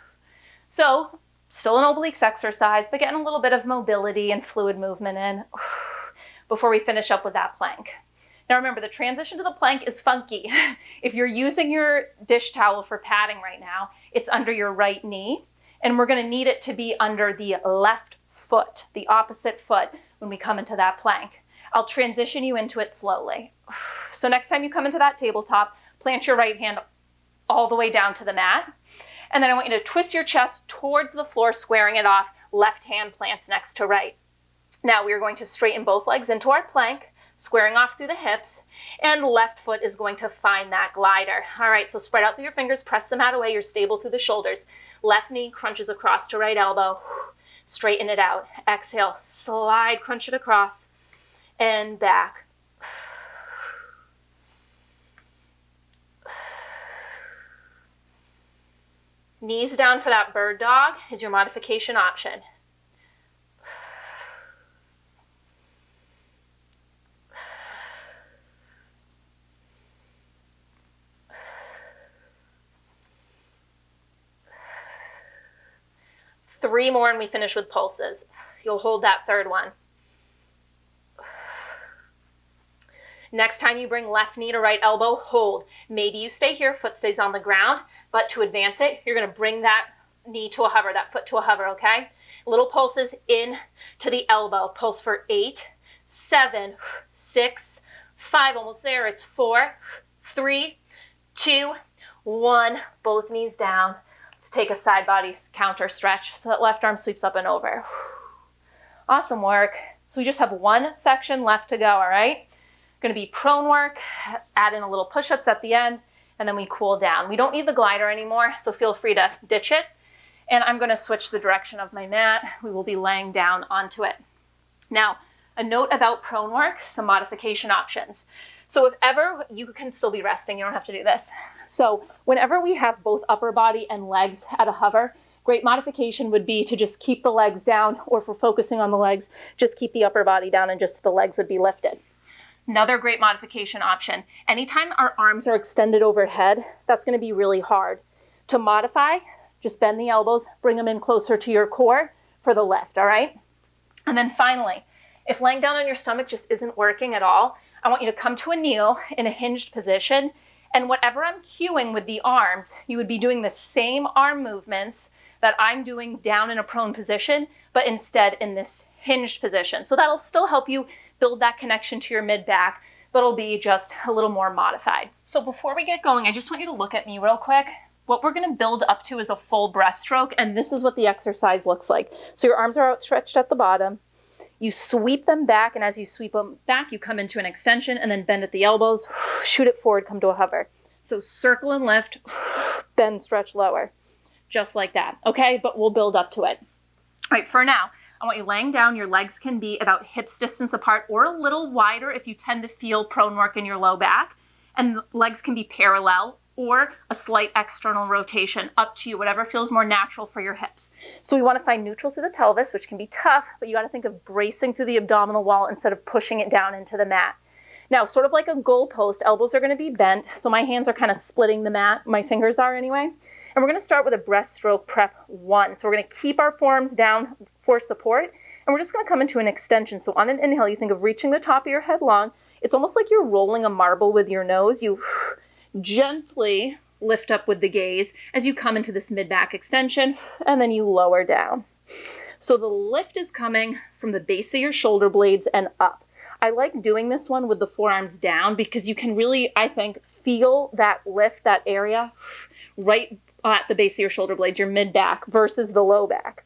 A: So, still an obliques exercise, but getting a little bit of mobility and fluid movement in before we finish up with that plank. Now remember, the transition to the plank is funky. If you're using your dish towel for padding right now, it's under your right knee. And we're going to need it to be under the left foot, the opposite foot, when we come into that plank. I'll transition you into it slowly. So next time you come into that tabletop, plant your right hand all the way down to the mat. And then I want you to twist your chest towards the floor, squaring it off. Left hand plants next to right. Now we are going to straighten both legs into our plank, squaring off through the hips, and left foot is going to find that glider. All right, so spread out through your fingers, press the mat away, you're stable through the shoulders. Left knee crunches across to right elbow, straighten it out. Exhale, slide, crunch it across, and back. Knees down for that bird dog is your modification option. Three more and we finish with pulses. You'll hold that third one. Next time you bring left knee to right elbow, hold. Maybe you stay here, foot stays on the ground, but to advance it, you're going to bring that knee to a hover, that foot to a hover, okay? Little pulses in to the elbow. Pulse for 8, 7, 6, 5, almost there. It's 4, 3, 2, 1. Both knees down. Let's take a side body counter stretch so that left arm sweeps up and over. Awesome work. So we just have one section left to go, all right? Going to be prone work, add in a little push-ups at the end, and then we cool down. We don't need the glider anymore, so feel free to ditch it. And I'm going to switch the direction of my mat. We will be laying down onto it. Now, a note about prone work, some modification options. So if ever, you can still be resting, you don't have to do this. So whenever we have both upper body and legs at a hover, great modification would be to just keep the legs down, or if we're focusing on the legs, just keep the upper body down and just the legs would be lifted. Another great modification option. Anytime our arms are extended overhead, that's going to be really hard. To modify, just bend the elbows, bring them in closer to your core for the lift, all right? And then finally, if laying down on your stomach just isn't working at all, I want you to come to a kneel in a hinged position, and whatever I'm cueing with the arms, you would be doing the same arm movements that I'm doing down in a prone position, but instead in this hinged position. So that'll still help you build that connection to your mid-back, but it'll be just a little more modified. So before we get going, I just want you to look at me real quick. What we're gonna build up to is a full breaststroke, and this is what the exercise looks like. So your arms are outstretched at the bottom. You sweep them back, and as you sweep them back, you come into an extension and then bend at the elbows, shoot it forward, come to a hover. So circle and lift, bend, stretch, lower. Just like that, okay? But we'll build up to it. All right, for now, I want you laying down. Your legs can be about hips distance apart or a little wider if you tend to feel prone work in your low back. And legs can be parallel or a slight external rotation, up to you, whatever feels more natural for your hips. So we want to find neutral through the pelvis, which can be tough, but you got to think of bracing through the abdominal wall instead of pushing it down into the mat. Now, sort of like a goalpost, elbows are going to be bent. So my hands are kind of splitting the mat. My fingers are anyway. And we're going to start with a breaststroke prep 1. So we're going to keep our forearms down for support, and we're just going to come into an extension. So on an inhale, you think of reaching the top of your head long. It's almost like you're rolling a marble with your nose. You gently lift up with the gaze as you come into this mid-back extension, and then you lower down. So the lift is coming from the base of your shoulder blades and up. I like doing this one with the forearms down because you can really, I think, feel that lift, that area right at the base of your shoulder blades, your mid-back versus the low back.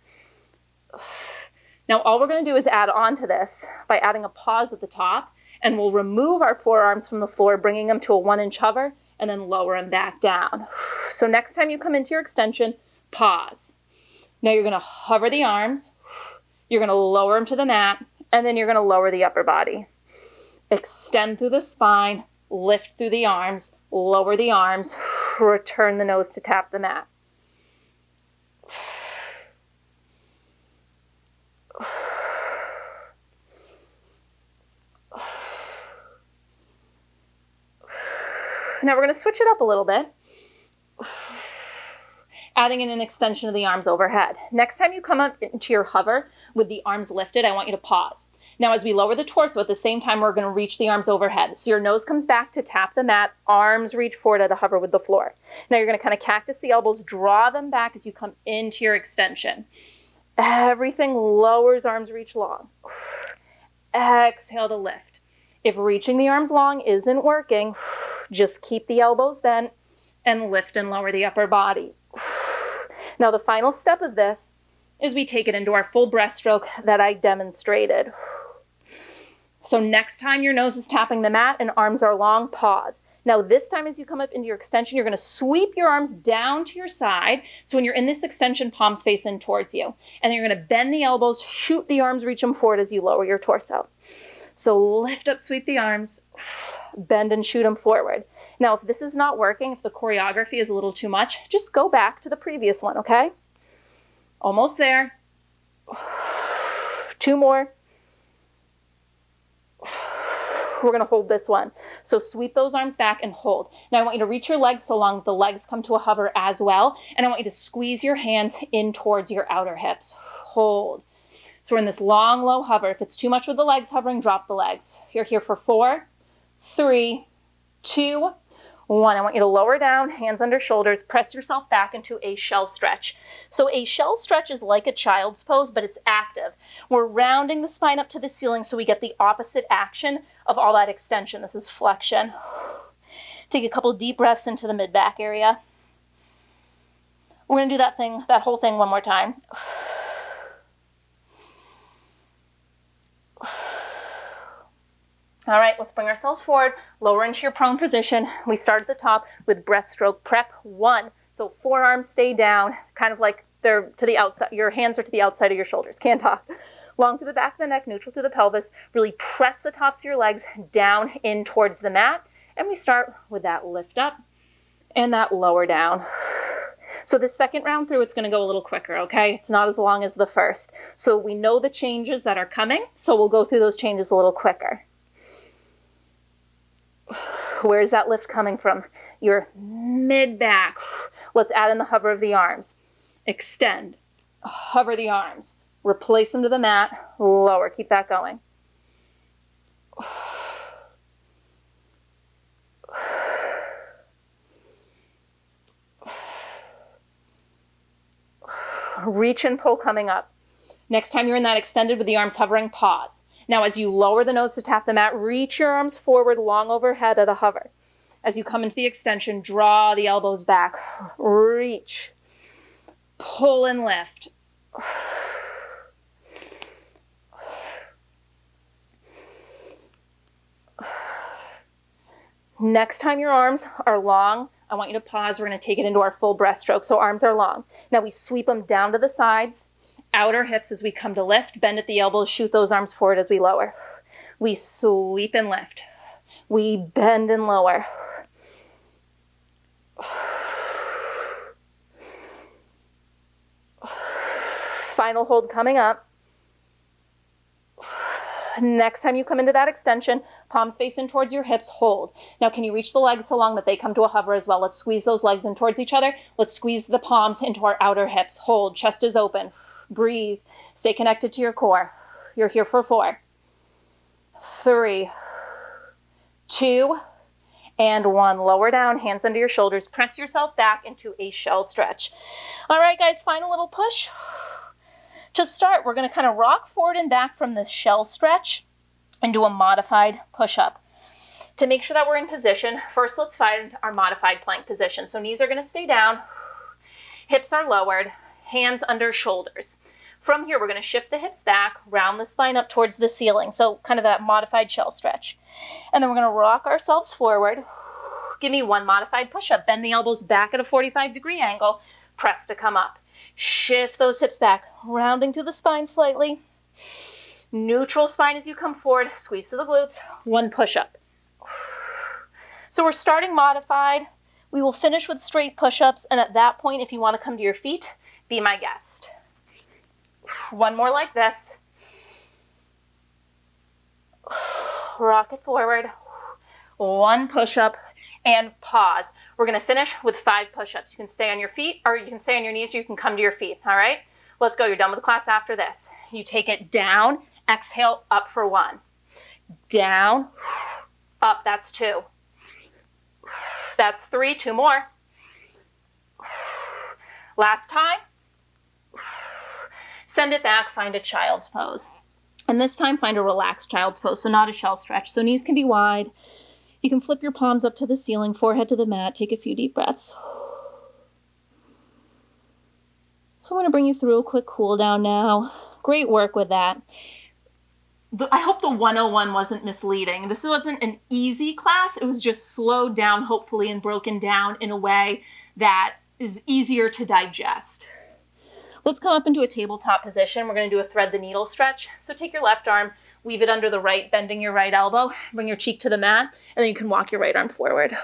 A: Now all we're going to do is add on to this by adding a pause at the top, and we'll remove our forearms from the floor, bringing them to a 1-inch hover, and then lower them back down. So next time you come into your extension, pause. Now you're going to hover the arms, you're going to lower them to the mat, and then you're going to lower the upper body. Extend through the spine, lift through the arms, lower the arms, return the nose to tap the mat. Now we're going to switch it up a little bit. adding in an extension of the arms overhead. Next time you come up into your hover with the arms lifted, I want you to pause. Now, as we lower the torso, at the same time, we're going to reach the arms overhead. So your nose comes back to tap the mat, arms reach forward at a hover with the floor. Now you're going to kind of cactus the elbows, draw them back as you come into your extension. Everything lowers, arms reach long. Exhale to lift. If reaching the arms long isn't working, just keep the elbows bent and lift and lower the upper body. Now the final step of this is we take it into our full breaststroke that I demonstrated. So next time your nose is tapping the mat and arms are long, pause. Now this time as you come up into your extension, you're going to sweep your arms down to your side. So when you're in this extension, palms face in towards you. And then you're going to bend the elbows, shoot the arms, reach them forward as you lower your torso. So lift up, sweep the arms, bend and shoot them forward. Now if this is not working, if the choreography is a little too much, just go back to the previous one, okay? Almost there. 2 more. We're going to hold this one. So sweep those arms back and hold. Now I want you to reach your legs so long that the legs come to a hover as well. And I want you to squeeze your hands in towards your outer hips. Hold. So we're in this long, low hover. If it's too much with the legs hovering, drop the legs. You're here for 4, 3, 2, 1. I want you to lower down, hands under shoulders, press yourself back into a shell stretch. So a shell stretch is like a child's pose, but it's active. We're rounding the spine up to the ceiling so we get the opposite action of all that extension. This is flexion. Take a couple deep breaths into the mid-back area. We're going to do that whole thing one more time. All right, let's bring ourselves forward, lower into your prone position. We start at the top with breaststroke prep 1. So forearms stay down, kind of like they're to the outside. Your hands are to the outside of your shoulders. Can't talk. Long through the back of the neck, neutral through the pelvis. Really press the tops of your legs down in towards the mat. And we start with that lift up and that lower down. So the second round through, it's going to go a little quicker, okay? It's not as long as the first. So we know the changes that are coming, so we'll go through those changes a little quicker. Where's that lift coming from? Your mid-back. Let's add in the hover of the arms. Extend. Hover the arms. Replace them to the mat. Lower. Keep that going. Reach and pull coming up. Next time you're in that extended with the arms hovering, pause. Now, as you lower the nose to tap the mat, reach your arms forward, long overhead at a hover. As you come into the extension, draw the elbows back. Reach. Pull and lift. Next time your arms are long, I want you to pause. We're going to take it into our full breaststroke. So arms are long. Now we sweep them down to the sides. Outer hips as we come to lift, bend at the elbows, shoot those arms forward as we lower. We sweep and lift. We bend and lower. Final hold coming up. Next time you come into that extension, palms face in towards your hips, hold. Now can you reach the legs so long that they come to a hover as well? Let's squeeze those legs in towards each other. Let's squeeze the palms into our outer hips. Hold, chest is open. Breathe. Stay connected to your core. You're here for 4, 3, 2, and 1. Lower down, hands under your shoulders. Press yourself back into a shell stretch. All right, guys, final little push. To start, we're going to kind of rock forward and back from this shell stretch and do a modified push-up. To make sure that we're in position, first let's find our modified plank position. So knees are going to stay down, hips are lowered, hands under shoulders. From here, we're going to shift the hips back, round the spine up towards the ceiling. So kind of that modified shell stretch. And then we're going to rock ourselves forward. Give me 1 modified push-up. Bend the elbows back at a 45-degree angle. Press to come up. Shift those hips back, rounding through the spine slightly. Neutral spine as you come forward. Squeeze to the glutes. 1 push-up. So we're starting modified. We will finish with straight push-ups. And at that point, if you want to come to your feet, be my guest. 1 more like this. Rock it forward. 1 push-up. and pause. We're gonna finish with 5 push-ups. You can stay on your feet, or you can stay on your knees, or you can come to your feet, all right? Let's go, you're done with the class after this. You take it down, exhale, up for 1. Down, up, that's 2. That's 3, 2 more. Last time. Send it back, find a child's pose. And this time find a relaxed child's pose, so not a shell stretch. So knees can be wide. You can flip your palms up to the ceiling, forehead to the mat. Take a few deep breaths. So I'm going to bring you through a quick cool down now. Great work with that. I hope the 101 wasn't misleading. This wasn't an easy class. It was just slowed down, hopefully, and broken down in a way that is easier to digest. Let's come up into a tabletop position. We're going to do a thread the needle stretch. So take your left arm, weave it under the right, bending your right elbow, bring your cheek to the mat, and then you can walk your right arm forward.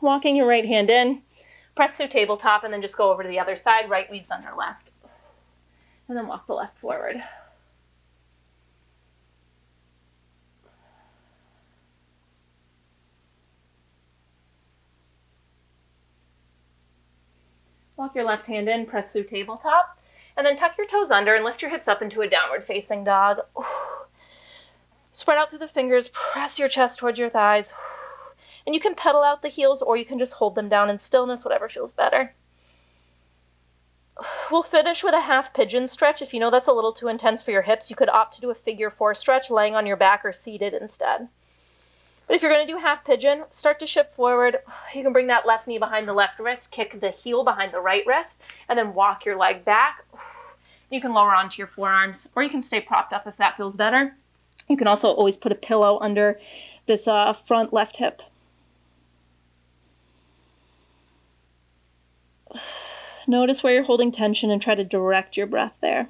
A: Walking your right hand in, press through tabletop, and then just go over to the other side. Right weaves under left. And then walk the left forward. Walk your left hand in, press through tabletop, and then tuck your toes under and lift your hips up into a downward facing dog. Spread out through the fingers, press your chest towards your thighs. And you can pedal out the heels, or you can just hold them down in stillness, whatever feels better. We'll finish with a half pigeon stretch. If you know that's a little too intense for your hips, you could opt to do a figure 4 stretch, laying on your back or seated instead. But if you're going to do half pigeon, start to shift forward. You can bring that left knee behind the left wrist, kick the heel behind the right wrist, and then walk your leg back. You can lower onto your forearms, or you can stay propped up if that feels better. You can also always put a pillow under this front left hip. Notice where you're holding tension and try to direct your breath there.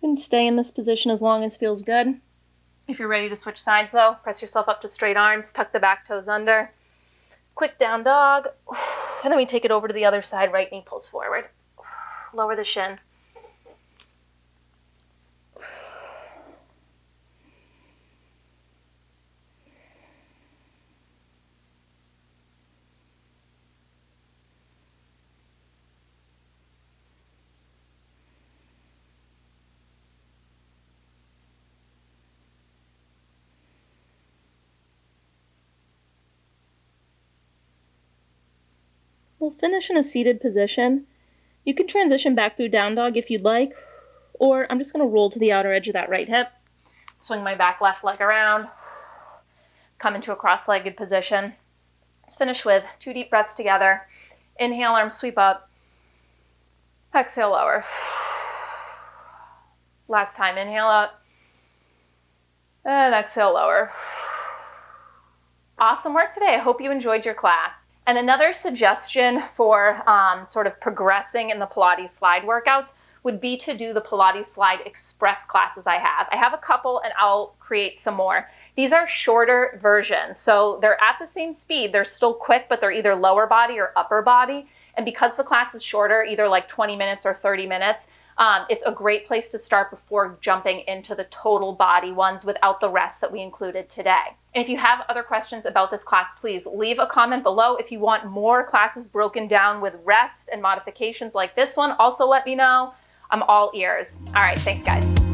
A: And stay in this position as long as feels good. If you're ready to switch sides though, press yourself up to straight arms, tuck the back toes under. Quick down dog, and then we take it over to the other side, right knee pulls forward. Lower the shin. We'll finish in a seated position. You could transition back through down dog if you'd like, or I'm just going to roll to the outer edge of that right hip, swing my back left leg around, come into a cross-legged position. Let's finish with 2 deep breaths together. Inhale, arms sweep up. Exhale, lower. Last time, inhale up. And exhale, lower. Awesome work today. I hope you enjoyed your class. And another suggestion for sort of progressing in the Pilates Slide workouts would be to do the Pilates Slide Express classes I have. I have a couple and I'll create some more. These are shorter versions, so they're at the same speed. They're still quick, but they're either lower body or upper body. And because the class is shorter, either like 20 minutes or 30 minutes, it's a great place to start before jumping into the total body ones without the rest that we included today. And if you have other questions about this class, please leave a comment below. If you want more classes broken down with rest and modifications like this one, also let me know. I'm all ears. All right, thanks guys.